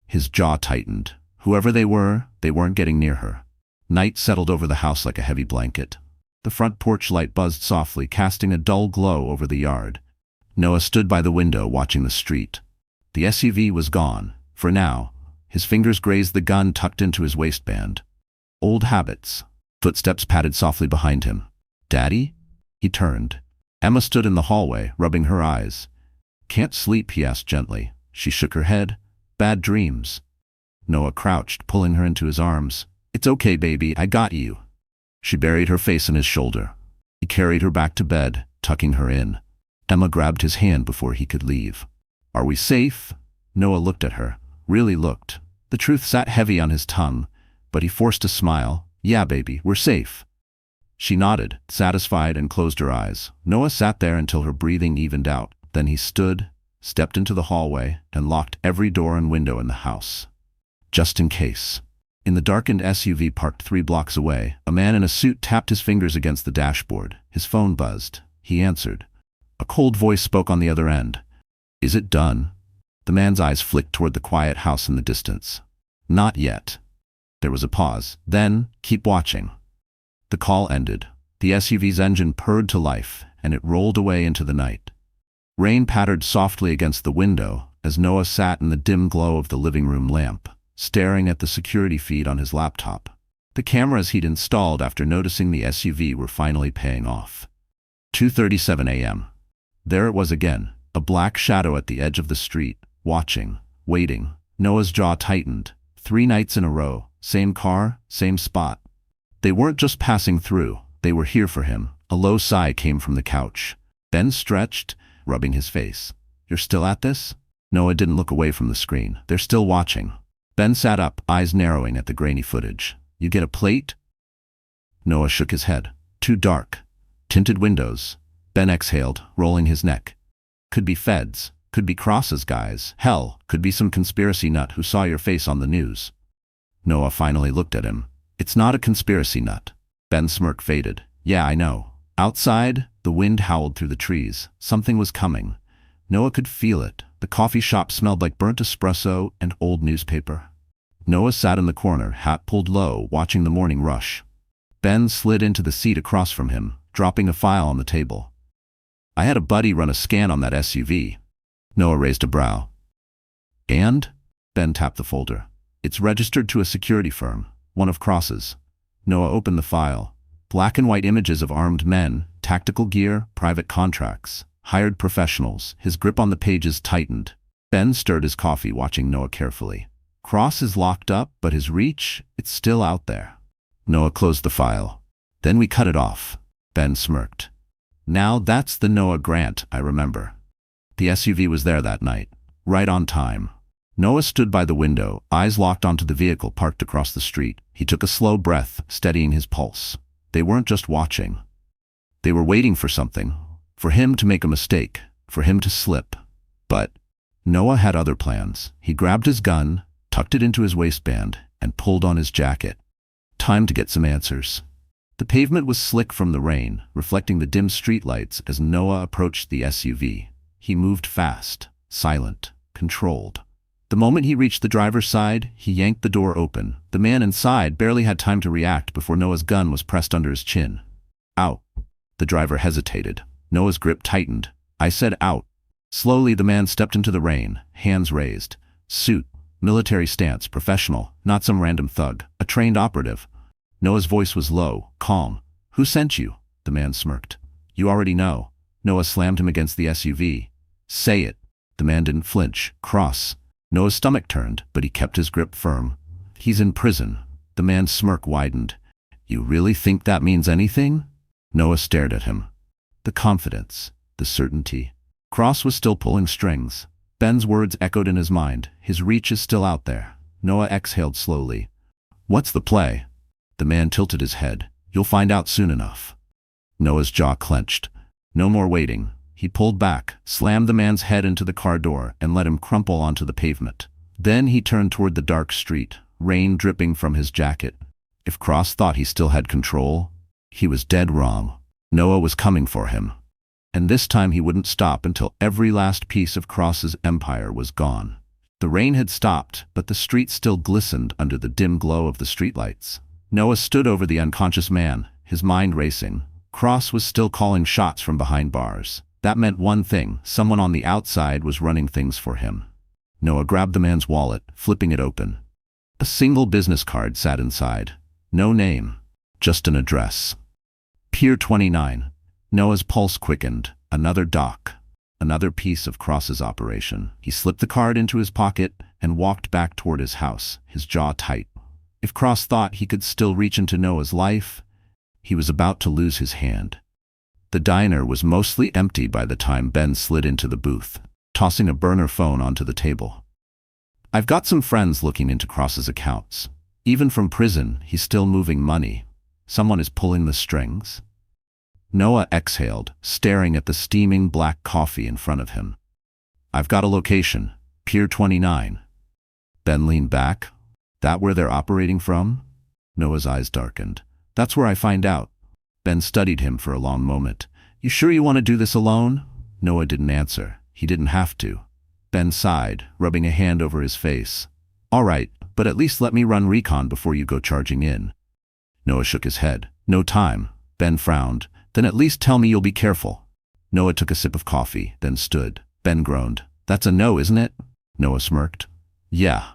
His jaw tightened. Whoever they weren't getting near her. Night settled over the house like a heavy blanket. The front porch light buzzed softly, casting a dull glow over the yard. Noah stood by the window, watching the street. The SUV was gone, for now. His fingers grazed the gun tucked into his waistband. Old habits. Footsteps padded softly behind him. "Daddy?" He turned. Emma stood in the hallway, rubbing her eyes. "Can't sleep?" he asked gently. She shook her head. "Bad dreams." Noah crouched, pulling her into his arms. "It's okay, baby, I got you." She buried her face in his shoulder. He carried her back to bed, tucking her in. Emma grabbed his hand before he could leave. "Are we safe?" Noah looked at her. Really looked. The truth sat heavy on his tongue, but he forced a smile. "Yeah, baby, we're safe." She nodded, satisfied, and closed her eyes. Noah sat there until her breathing evened out. Then he stood, stepped into the hallway, and locked every door and window in the house. Just in case. In the darkened SUV parked 3 blocks away, a man in a suit tapped his fingers against the dashboard. His phone buzzed. He answered. A cold voice spoke on the other end. "Is it done?" The man's eyes flicked toward the quiet house in the distance. "Not yet." There was a pause. Then, "Keep watching." The call ended. The SUV's engine purred to life, and it rolled away into the night. Rain pattered softly against the window as Noah sat in the dim glow of the living room lamp, staring at the security feed on his laptop. The cameras he'd installed after noticing the SUV were finally paying off. 2:37 a.m. There it was again, a black shadow at the edge of the street, watching, waiting. Noah's jaw tightened. 3 nights in a row, same car, same spot. They weren't just passing through, they were here for him. A low sigh came from the couch. Ben stretched, rubbing his face. "You're still at this?" Noah didn't look away from the screen. "They're still watching." Ben sat up, eyes narrowing at the grainy footage. "You get a plate?" Noah shook his head. "Too dark." Tinted windows. Ben exhaled, rolling his neck. "Could be feds. Could be Cross's guys. Hell, could be some conspiracy nut who saw your face on the news." Noah finally looked at him. "It's not a conspiracy nut." Ben's smirk faded. "Yeah, I know." Outside, the wind howled through the trees. Something was coming. Noah could feel it. The coffee shop smelled like burnt espresso and old newspaper. Noah sat in the corner, hat pulled low, watching the morning rush. Ben slid into the seat across from him, dropping a file on the table. "I had a buddy run a scan on that SUV." Noah raised a brow. "And?" Ben tapped the folder. "It's registered to a security firm, one of Cross's." Noah opened the file. Black and white images of armed men, tactical gear, private contracts, hired professionals. His grip on the pages tightened. Ben stirred his coffee, watching Noah carefully. "Cross is locked up, but his reach, it's still out there." Noah closed the file. "Then we cut it off." Ben smirked. "Now that's the Noah Grant I remember." The SUV was there that night, right on time. Noah stood by the window, eyes locked onto the vehicle parked across the street. He took a slow breath, steadying his pulse. They weren't just watching. They were waiting for something. For him to make a mistake. For him to slip. But Noah had other plans. He grabbed his gun, tucked it into his waistband, and pulled on his jacket. Time to get some answers. The pavement was slick from the rain, reflecting the dim streetlights as Noah approached the SUV. He moved fast, silent, controlled. The moment he reached the driver's side, he yanked the door open. The man inside barely had time to react before Noah's gun was pressed under his chin. "Out." The driver hesitated. Noah's grip tightened. "I said out." Slowly the man stepped into the rain, hands raised. Suit, military stance, professional, not some random thug, a trained operative. Noah's voice was low, calm. "Who sent you?" The man smirked. "You already know." Noah slammed him against the SUV. "Say it." The man didn't flinch. "Cross." Noah's stomach turned, but he kept his grip firm. "He's in prison." The man's smirk widened. "You really think that means anything?" Noah stared at him. The confidence, the certainty. Cross was still pulling strings. Ben's words echoed in his mind. His reach is still out there. Noah exhaled slowly. "What's the play?" The man tilted his head. "You'll find out soon enough." Noah's jaw clenched. No more waiting. He pulled back, slammed the man's head into the car door, and let him crumple onto the pavement. Then he turned toward the dark street, rain dripping from his jacket. If Cross thought he still had control, he was dead wrong. Noah was coming for him. And this time he wouldn't stop until every last piece of Cross's empire was gone. The rain had stopped, but the street still glistened under the dim glow of the streetlights. Noah stood over the unconscious man, his mind racing. Cross was still calling shots from behind bars. That meant one thing: someone on the outside was running things for him. Noah grabbed the man's wallet, flipping it open. A single business card sat inside. No name, just an address. Pier 29. Noah's pulse quickened. Another dock. Another piece of Cross's operation. He slipped the card into his pocket and walked back toward his house, his jaw tight. If Cross thought he could still reach into Noah's life, he was about to lose his hand. The diner was mostly empty by the time Ben slid into the booth, tossing a burner phone onto the table. "I've got some friends looking into Cross's accounts. Even from prison, he's still moving money. Someone is pulling the strings." Noah exhaled, staring at the steaming black coffee in front of him. "I've got a location, Pier 29. Ben leaned back. "That where they're operating from?" Noah's eyes darkened. "That's where I find out." Ben studied him for a long moment. "You sure you want to do this alone?" Noah didn't answer. He didn't have to. Ben sighed, rubbing a hand over his face. "All right, but at least let me run recon before you go charging in." Noah shook his head. "No time." Ben frowned. "Then at least tell me you'll be careful." Noah took a sip of coffee, then stood. Ben groaned. "That's a no, isn't it?" Noah smirked. "Yeah."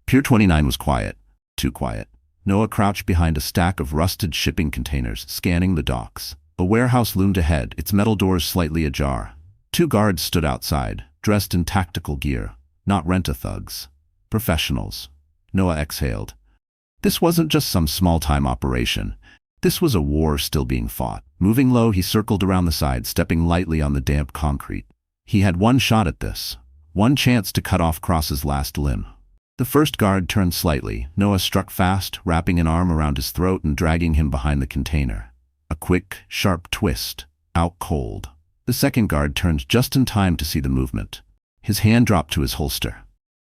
Pier 29 was quiet. Too quiet. Noah crouched behind a stack of rusted shipping containers, scanning the docks. A warehouse loomed ahead, its metal doors slightly ajar. 2 guards stood outside, dressed in tactical gear. Not rent-a-thugs. Professionals. Noah exhaled. This wasn't just some small-time operation. This was a war still being fought. Moving low, he circled around the side, stepping lightly on the damp concrete. He had one shot at this. One chance to cut off Cross's last limb. The first guard turned slightly. Noah struck fast, wrapping an arm around his throat and dragging him behind the container. A quick, sharp twist. Out cold. The second guard turned just in time to see the movement. His hand dropped to his holster.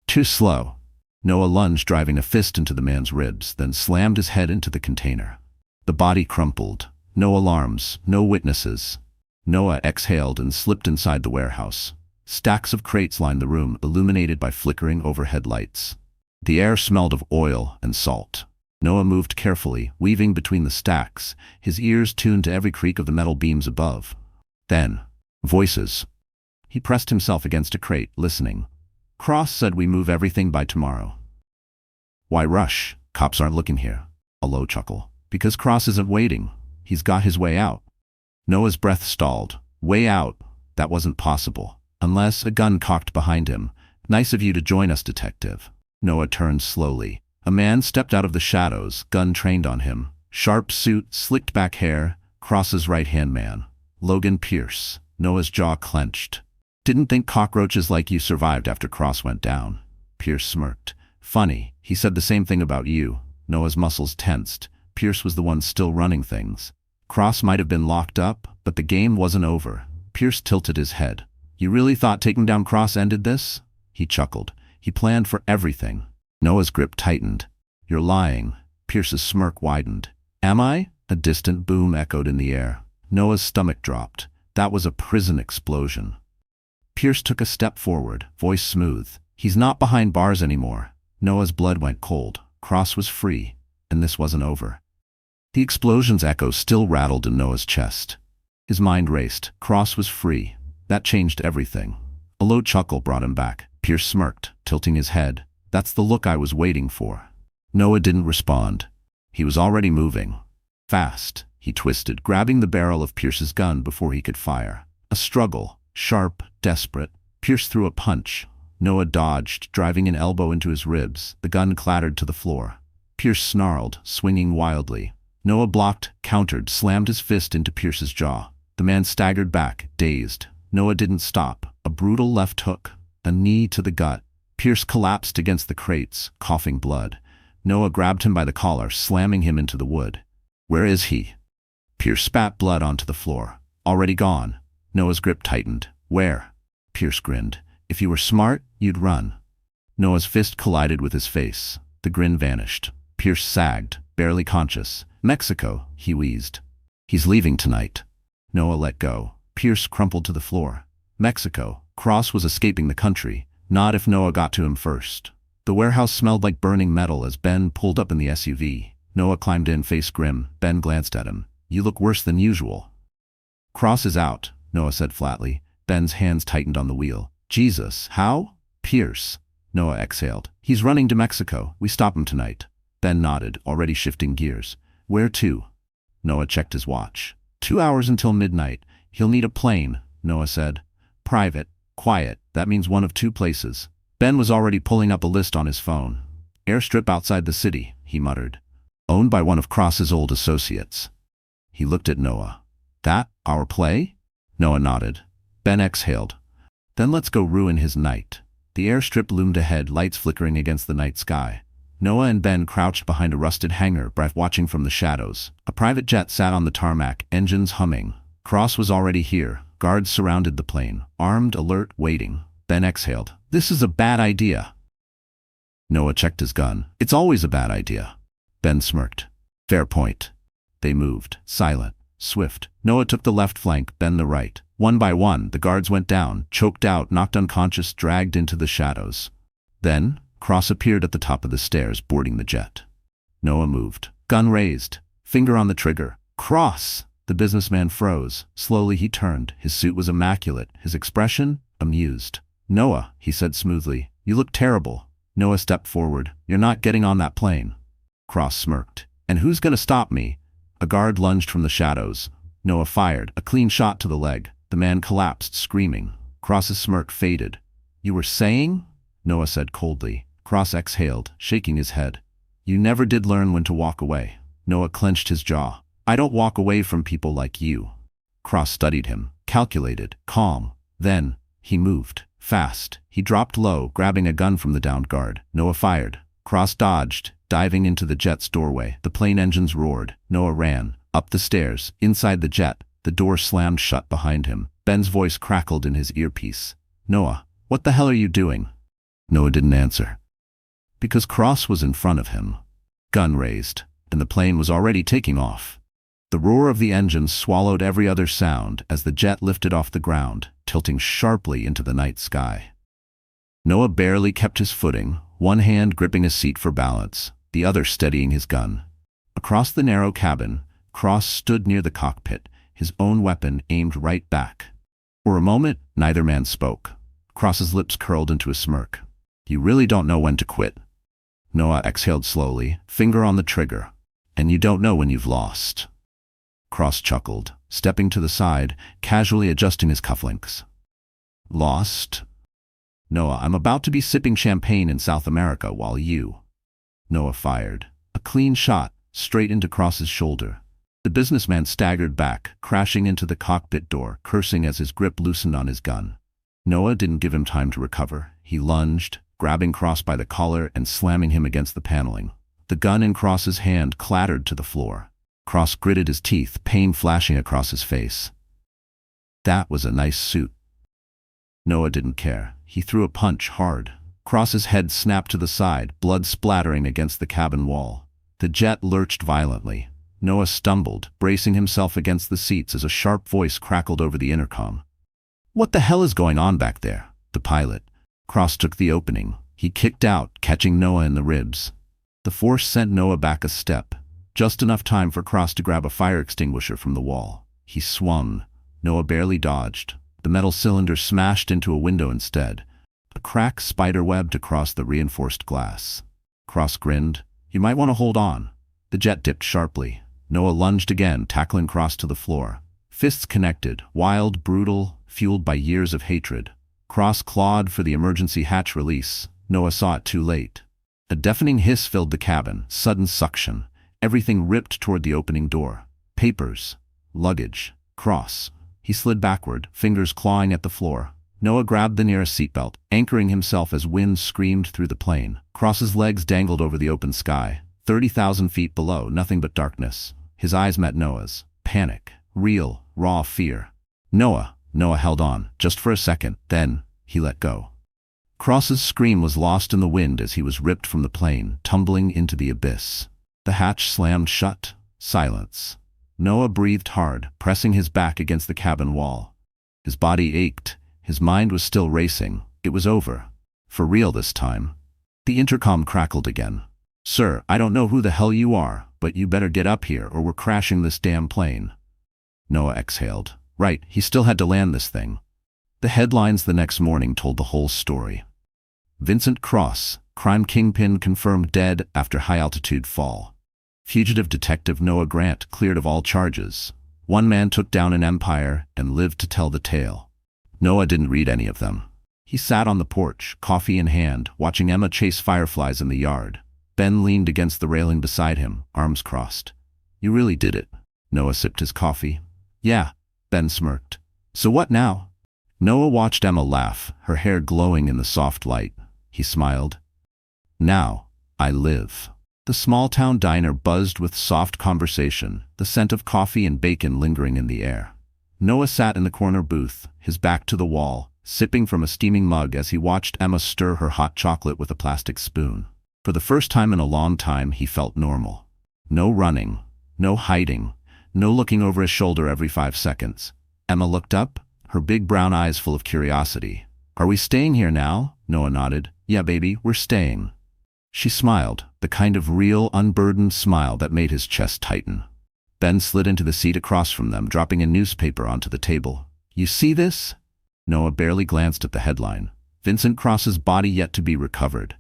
Too slow. Noah lunged, driving a fist into the man's ribs, then slammed his head into the container. The body crumpled. No alarms, no witnesses. Noah exhaled and slipped inside the warehouse. Stacks of crates lined the room, illuminated by flickering overhead lights. The air smelled of oil and salt. Noah moved carefully, weaving between the stacks, his ears tuned to every creak of the metal beams above. Then, voices. He pressed himself against a crate, listening. "Cross said we move everything by tomorrow." "Why rush? Cops aren't looking here." A low chuckle. "Because Cross isn't waiting. He's got his way out." Noah's breath stalled. Way out? That wasn't possible. Unless a gun cocked behind him. "Nice of you to join us, detective." Noah turned slowly. A man stepped out of the shadows, gun trained on him. Sharp suit, slicked back hair, Cross's right-hand man. Logan Pierce. Noah's jaw clenched. "Didn't think cockroaches like you survived after Cross went down." Pierce smirked. "Funny, he said the same thing about you." Noah's muscles tensed. Pierce was the one still running things. Cross might have been locked up, but the game wasn't over. Pierce tilted his head. "You really thought taking down Cross ended this?" He chuckled. "He planned for everything." Noah's grip tightened. "You're lying." Pierce's smirk widened. "Am I?" A distant boom echoed in the air. Noah's stomach dropped. That was a prison explosion. Pierce took a step forward, voice smooth. "He's not behind bars anymore." Noah's blood went cold. Cross was free, and this wasn't over. The explosion's echo still rattled in Noah's chest. His mind raced. Cross was free. That changed everything. A low chuckle brought him back. Pierce smirked, tilting his head. "That's the look I was waiting for." Noah didn't respond. He was already moving. Fast. He twisted, grabbing the barrel of Pierce's gun before he could fire. A struggle. Sharp, desperate. Pierce threw a punch. Noah dodged, driving an elbow into his ribs. The gun clattered to the floor. Pierce snarled, swinging wildly. Noah blocked, countered, slammed his fist into Pierce's jaw. The man staggered back, dazed. Noah didn't stop. A brutal left hook. A knee to the gut. Pierce collapsed against the crates, coughing blood. Noah grabbed him by the collar, slamming him into the wood. "Where is he?" Pierce spat blood onto the floor. Already gone. Noah's grip tightened. Where? Pierce grinned. If you were smart, you'd run. Noah's fist collided with his face. The grin vanished. Pierce sagged, barely conscious. Mexico, he wheezed. He's leaving tonight. Noah let go. Pierce crumpled to the floor. Mexico. Cross was escaping the country. Not if Noah got to him first. The warehouse smelled like burning metal as Ben pulled up in the SUV. Noah climbed in, face grim. Ben glanced at him. You look worse than usual. Cross is out, Noah said flatly. Ben's hands tightened on the wheel. Jesus, how? Pierce. Noah exhaled. He's running to Mexico. We stop him tonight. Ben nodded, already shifting gears. Where to? Noah checked his watch. 2 hours until midnight. He'll need a plane, Noah said. Private. Quiet. That means one of 2 places. Ben was already pulling up a list on his phone. Airstrip outside the city, he muttered. Owned by one of Cross's old associates. He looked at Noah. That our play? Noah nodded. Ben exhaled. Then let's go ruin his night. The airstrip loomed ahead, lights flickering against the night sky. Noah and Ben crouched behind a rusted hangar, watching from the shadows. A private jet sat on the tarmac, engines humming. Cross was already here. Guards surrounded the plane, armed, alert, waiting. Ben exhaled. This is a bad idea. Noah checked his gun. It's always a bad idea. Ben smirked. Fair point. They moved, silent, swift. Noah took the left flank, Ben the right. One by one, the guards went down, choked out, knocked unconscious, dragged into the shadows. Then, Cross appeared at the top of the stairs, boarding the jet. Noah moved. Gun raised. Finger on the trigger. Cross! The businessman froze. Slowly he turned. His suit was immaculate. His expression? Amused. Noah, he said smoothly. You look terrible. Noah stepped forward. You're not getting on that plane. Cross smirked. And who's gonna stop me? A guard lunged from the shadows. Noah fired. A clean shot to the leg. The man collapsed, screaming. Cross's smirk faded. You were saying? Noah said coldly. Cross exhaled, shaking his head. You never did learn when to walk away. Noah clenched his jaw. I don't walk away from people like you. Cross studied him, calculated, calm. Then, he moved. Fast. He dropped low, grabbing a gun from the downed guard. Noah fired. Cross dodged, diving into the jet's doorway. The plane engines roared. Noah ran. Up the stairs, inside the jet. The door slammed shut behind him. Ben's voice crackled in his earpiece. Noah, what the hell are you doing? Noah didn't answer. Because Cross was in front of him. Gun raised, and the plane was already taking off. The roar of the engines swallowed every other sound as the jet lifted off the ground, tilting sharply into the night sky. Noah barely kept his footing, one hand gripping his seat for balance, the other steadying his gun. Across the narrow cabin, Cross stood near the cockpit, his own weapon aimed right back. For a moment, neither man spoke. Cross's lips curled into a smirk. You really don't know when to quit. Noah exhaled slowly, finger on the trigger. And you don't know when you've lost. Cross chuckled, stepping to the side, casually adjusting his cufflinks. Lost? Noah, I'm about to be sipping champagne in South America while you... Noah fired. A clean shot, straight into Cross's shoulder. The businessman staggered back, crashing into the cockpit door, cursing as his grip loosened on his gun. Noah didn't give him time to recover. He lunged, grabbing Cross by the collar and slamming him against the paneling. The gun in Cross's hand clattered to the floor. Cross gritted his teeth, pain flashing across his face. That was a nice suit. Noah didn't care. He threw a punch hard. Cross's head snapped to the side, blood splattering against the cabin wall. The jet lurched violently. Noah stumbled, bracing himself against the seats as a sharp voice crackled over the intercom. What the hell is going on back there? The pilot. Cross took the opening. He kicked out, catching Noah in the ribs. The force sent Noah back a step, just enough time for Cross to grab a fire extinguisher from the wall. He swung. Noah barely dodged. The metal cylinder smashed into a window instead. A crack spiderwebbed across the reinforced glass. Cross grinned. You might want to hold on. The jet dipped sharply. Noah lunged again, tackling Cross to the floor. Fists connected, wild, brutal, fueled by years of hatred. Cross clawed for the emergency hatch release. Noah saw it too late. A deafening hiss filled the cabin, sudden suction. Everything ripped toward the opening door. Papers. Luggage. Cross. He slid backward, fingers clawing at the floor. Noah grabbed the nearest seatbelt, anchoring himself as wind screamed through the plane. Cross's legs dangled over the open sky. 30,000 feet below, nothing but darkness. His eyes met Noah's. panic, real, raw fear. Noah held on, just for a second, then he let go. Cross's scream was lost in the wind as he was ripped from the plane, tumbling into the abyss. The hatch slammed shut. Silence. Noah breathed hard, pressing his back against the cabin wall. His body ached. His mind was still racing. It was over. For real this time. The intercom crackled again. "Sir, I don't know who the hell you are, but you better get up here or we're crashing this damn plane." Noah exhaled. Right, he still had to land this thing. The headlines the next morning told the whole story. Vincent Cross, crime kingpin confirmed dead after high-altitude fall. Fugitive detective Noah Grant cleared of all charges. One man took down an empire and lived to tell the tale. Noah didn't read any of them. He sat on the porch, coffee in hand, watching Emma chase fireflies in the yard. Ben leaned against the railing beside him, arms crossed. "You really did it." Noah sipped his coffee. "Yeah," Ben smirked. "So what now?" Noah watched Emma laugh, her hair glowing in the soft light. He smiled. "Now, I live." The small-town diner buzzed with soft conversation, the scent of coffee and bacon lingering in the air. Noah sat in the corner booth, his back to the wall, sipping from a steaming mug as he watched Emma stir her hot chocolate with a plastic spoon. For the first time in a long time, he felt normal. No running, no hiding, no looking over his shoulder every 5 seconds. Emma looked up, her big brown eyes full of curiosity. "Are we staying here now?" Noah nodded. "Yeah, baby, we're staying." She smiled, the kind of real, unburdened smile that made his chest tighten. Ben slid into the seat across from them, dropping a newspaper onto the table. "You see this?" Noah barely glanced at the headline. "Vincent Cross's body yet to be recovered."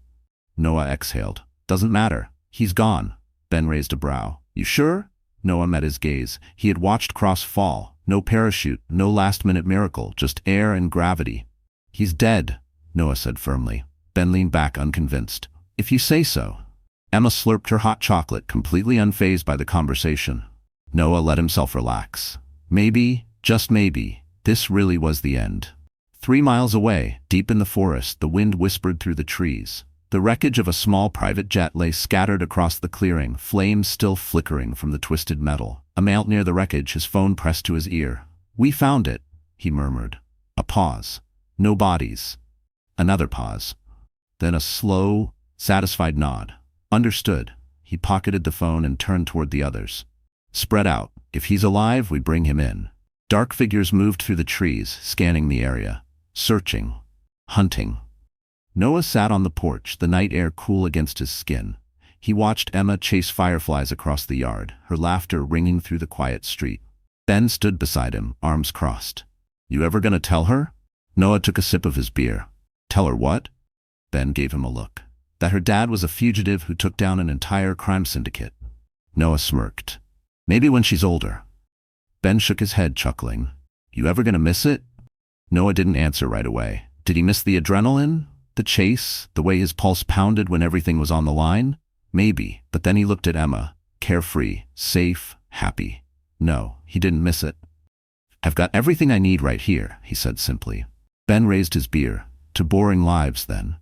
Noah exhaled. "Doesn't matter. He's gone." Ben raised a brow. "You sure?" Noah met his gaze. He had watched Cross fall. No parachute, no last-minute miracle, just air and gravity. "He's dead," Noah said firmly. Ben leaned back unconvinced. "If you say so." Emma slurped her hot chocolate, completely unfazed by the conversation. Noah let himself relax. Maybe, just maybe, this really was the end. 3 miles away, deep in the forest, the wind whispered through the trees. The wreckage of a small private jet lay scattered across the clearing, flames still flickering from the twisted metal. A male near the wreckage, his phone pressed to his ear. "We found it," he murmured. A pause. No bodies. Another pause. Then a slow, satisfied nod. "Understood." He pocketed the phone and turned toward the others. "Spread out. If he's alive, we bring him in." Dark figures moved through the trees, scanning the area. Searching. Hunting. Noah sat on the porch, the night air cool against his skin. He watched Emma chase fireflies across the yard, her laughter ringing through the quiet street. Ben stood beside him, arms crossed. "You ever gonna tell her?" Noah took a sip of his beer. "Tell her what?" Ben gave him a look. "That her dad was a fugitive who took down an entire crime syndicate." Noah smirked. "Maybe when she's older." Ben shook his head, chuckling. "You ever gonna miss it?" Noah didn't answer right away. Did he miss the adrenaline? The chase? The way his pulse pounded when everything was on the line? Maybe, but then he looked at Emma, carefree, safe, happy. No, he didn't miss it. "I've got everything I need right here," he said simply. Ben raised his beer. "To boring lives, then."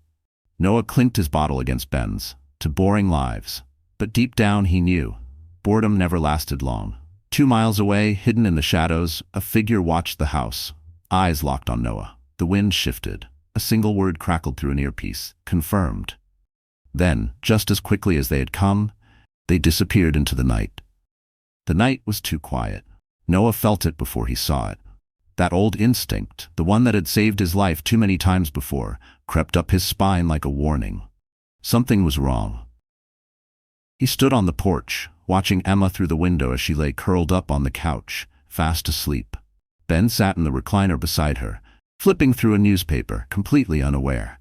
Noah clinked his bottle against Ben's. To boring lives. But deep down he knew. Boredom never lasted long. 2 miles away, hidden in the shadows, a figure watched the house. Eyes locked on Noah. The wind shifted. A single word crackled through an earpiece. "Confirmed." Then, just as quickly as they had come, they disappeared into the night. The night was too quiet. Noah felt it before he saw it. That old instinct, the one that had saved his life too many times before, crept up his spine like a warning. Something was wrong. He stood on the porch, watching Emma through the window as she lay curled up on the couch, fast asleep. Ben sat in the recliner beside her, flipping through a newspaper, completely unaware.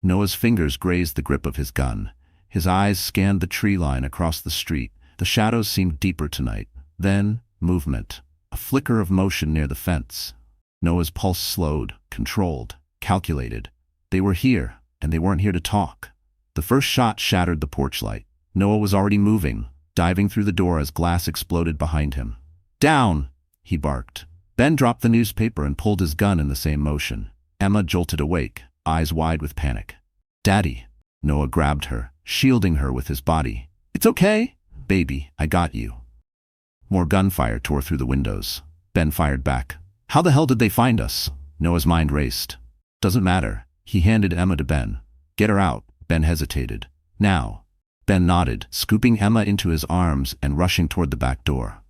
Noah's fingers grazed the grip of his gun. His eyes scanned the tree line across the street. The shadows seemed deeper tonight. Then, movement. A flicker of motion near the fence. Noah's pulse slowed, controlled, calculated. They were here, and they weren't here to talk. The first shot shattered the porch light. Noah was already moving, diving through the door as glass exploded behind him. "Down!" he barked. Ben dropped the newspaper and pulled his gun in the same motion. Emma jolted awake, eyes wide with panic. "Daddy!" Noah grabbed her, shielding her with his body. "It's okay, baby, I got you." More gunfire tore through the windows. Ben fired back. How the hell did they find us? Noah's mind raced. Doesn't matter. He handed Emma to Ben. Get her out. Ben hesitated. Now. Ben nodded, scooping Emma into his arms and rushing toward the back door.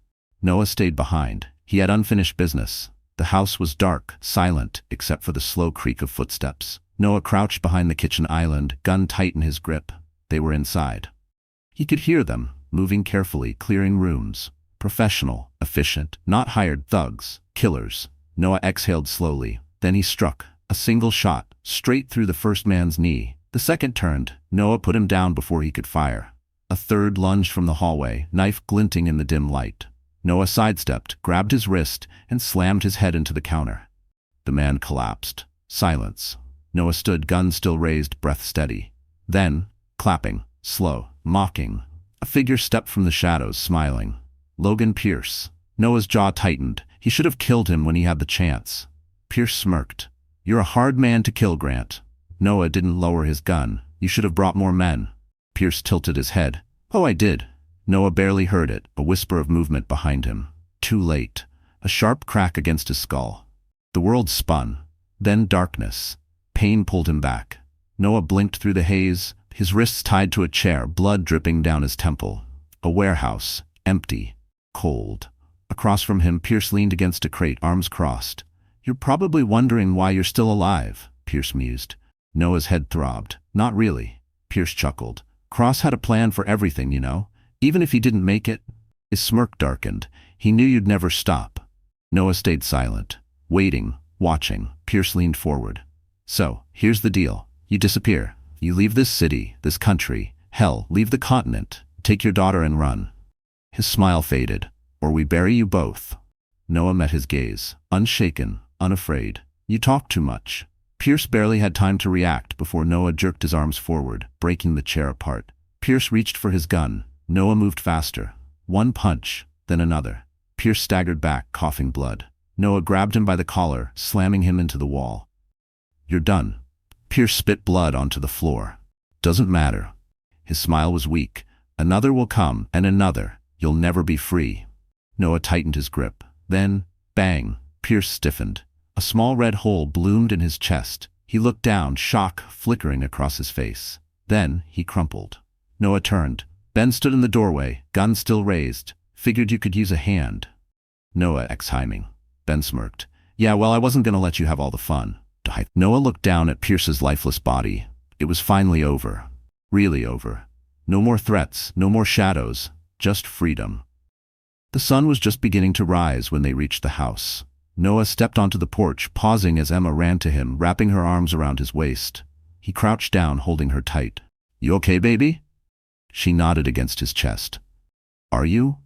Noah stayed behind. He had unfinished business. The house was dark, silent, except for the slow creak of footsteps. Noah crouched behind the kitchen island, gun tight in his grip. They were inside. He could hear them, moving carefully, clearing rooms. Professional, efficient, not hired thugs, killers. Noah exhaled slowly. Then he struck. A single shot, straight through the first man's knee. The second turned. Noah put him down before he could fire. A third lunged from the hallway, knife glinting in the dim light. Noah sidestepped, grabbed his wrist, and slammed his head into the counter. The man collapsed. Silence. Noah stood, gun still raised, breath steady. Then, clapping, slow, mocking, a figure stepped from the shadows, smiling. Logan Pierce. Noah's jaw tightened. He should have killed him when he had the chance. Pierce smirked. You're a hard man to kill, Grant. Noah didn't lower his gun. You should have brought more men. Pierce tilted his head. Oh, I did. Noah barely heard it, a whisper of movement behind him. Too late. A sharp crack against his skull. The world spun. Then darkness. Pain pulled him back. Noah blinked through the haze, his wrists tied to a chair, blood dripping down his temple. A warehouse. Empty. Cold. Across from him, Pierce leaned against a crate, arms crossed. You're probably wondering why you're still alive, Pierce mused. Noah's head throbbed. Not really. Pierce chuckled. Cross had a plan for everything, you know. Even if he didn't make it. His smirk darkened. He knew you'd never stop. Noah stayed silent, waiting, watching. Pierce leaned forward. So, here's the deal. You disappear. You leave this city, this country. Hell, leave the continent. Take your daughter and run. His smile faded. Or we bury you both. Noah met his gaze, unshaken, unafraid. You talk too much. Pierce barely had time to react before Noah jerked his arms forward, breaking the chair apart. Pierce reached for his gun. Noah moved faster. One punch, then another. Pierce staggered back, coughing blood. Noah grabbed him by the collar, slamming him into the wall. You're done. Pierce spit blood onto the floor. Doesn't matter. His smile was weak. Another will come, and another. You'll never be free. Noah tightened his grip. Then, bang, Pierce stiffened. A small red hole bloomed in his chest. He looked down, shock flickering across his face. Then, he crumpled. Noah turned. Ben stood in the doorway, gun still raised. Figured you could use a hand. Noah exhaling. Ben smirked. Yeah, well, I wasn't gonna let you have all the fun. Noah looked down at Pierce's lifeless body. It was finally over. Really over. No more threats, no more shadows, just freedom. The sun was just beginning to rise when they reached the house. Noah stepped onto the porch, pausing as Emma ran to him, wrapping her arms around his waist. He crouched down, holding her tight. You okay, baby? She nodded against his chest. Are you?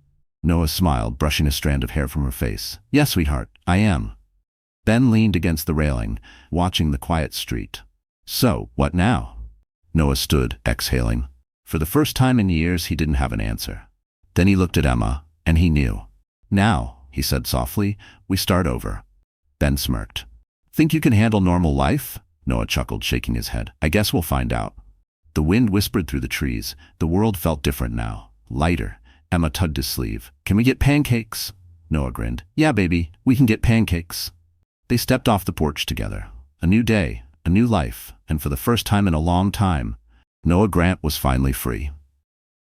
Noah smiled, brushing a strand of hair from her face. Yes, sweetheart, I am. Ben leaned against the railing, watching the quiet street. So, what now? Noah stood, exhaling. For the first time in years, he didn't have an answer. Then he looked at Emma, and he knew. Now, he said softly, we start over. Ben smirked. Think you can handle normal life? Noah chuckled, shaking his head. I guess we'll find out. The wind whispered through the trees. The world felt different now. Lighter. Emma tugged his sleeve. Can we get pancakes? Noah grinned. Yeah, baby, we can get pancakes. They stepped off the porch together. A new day, a new life, and for the first time in a long time, Noah Grant was finally free.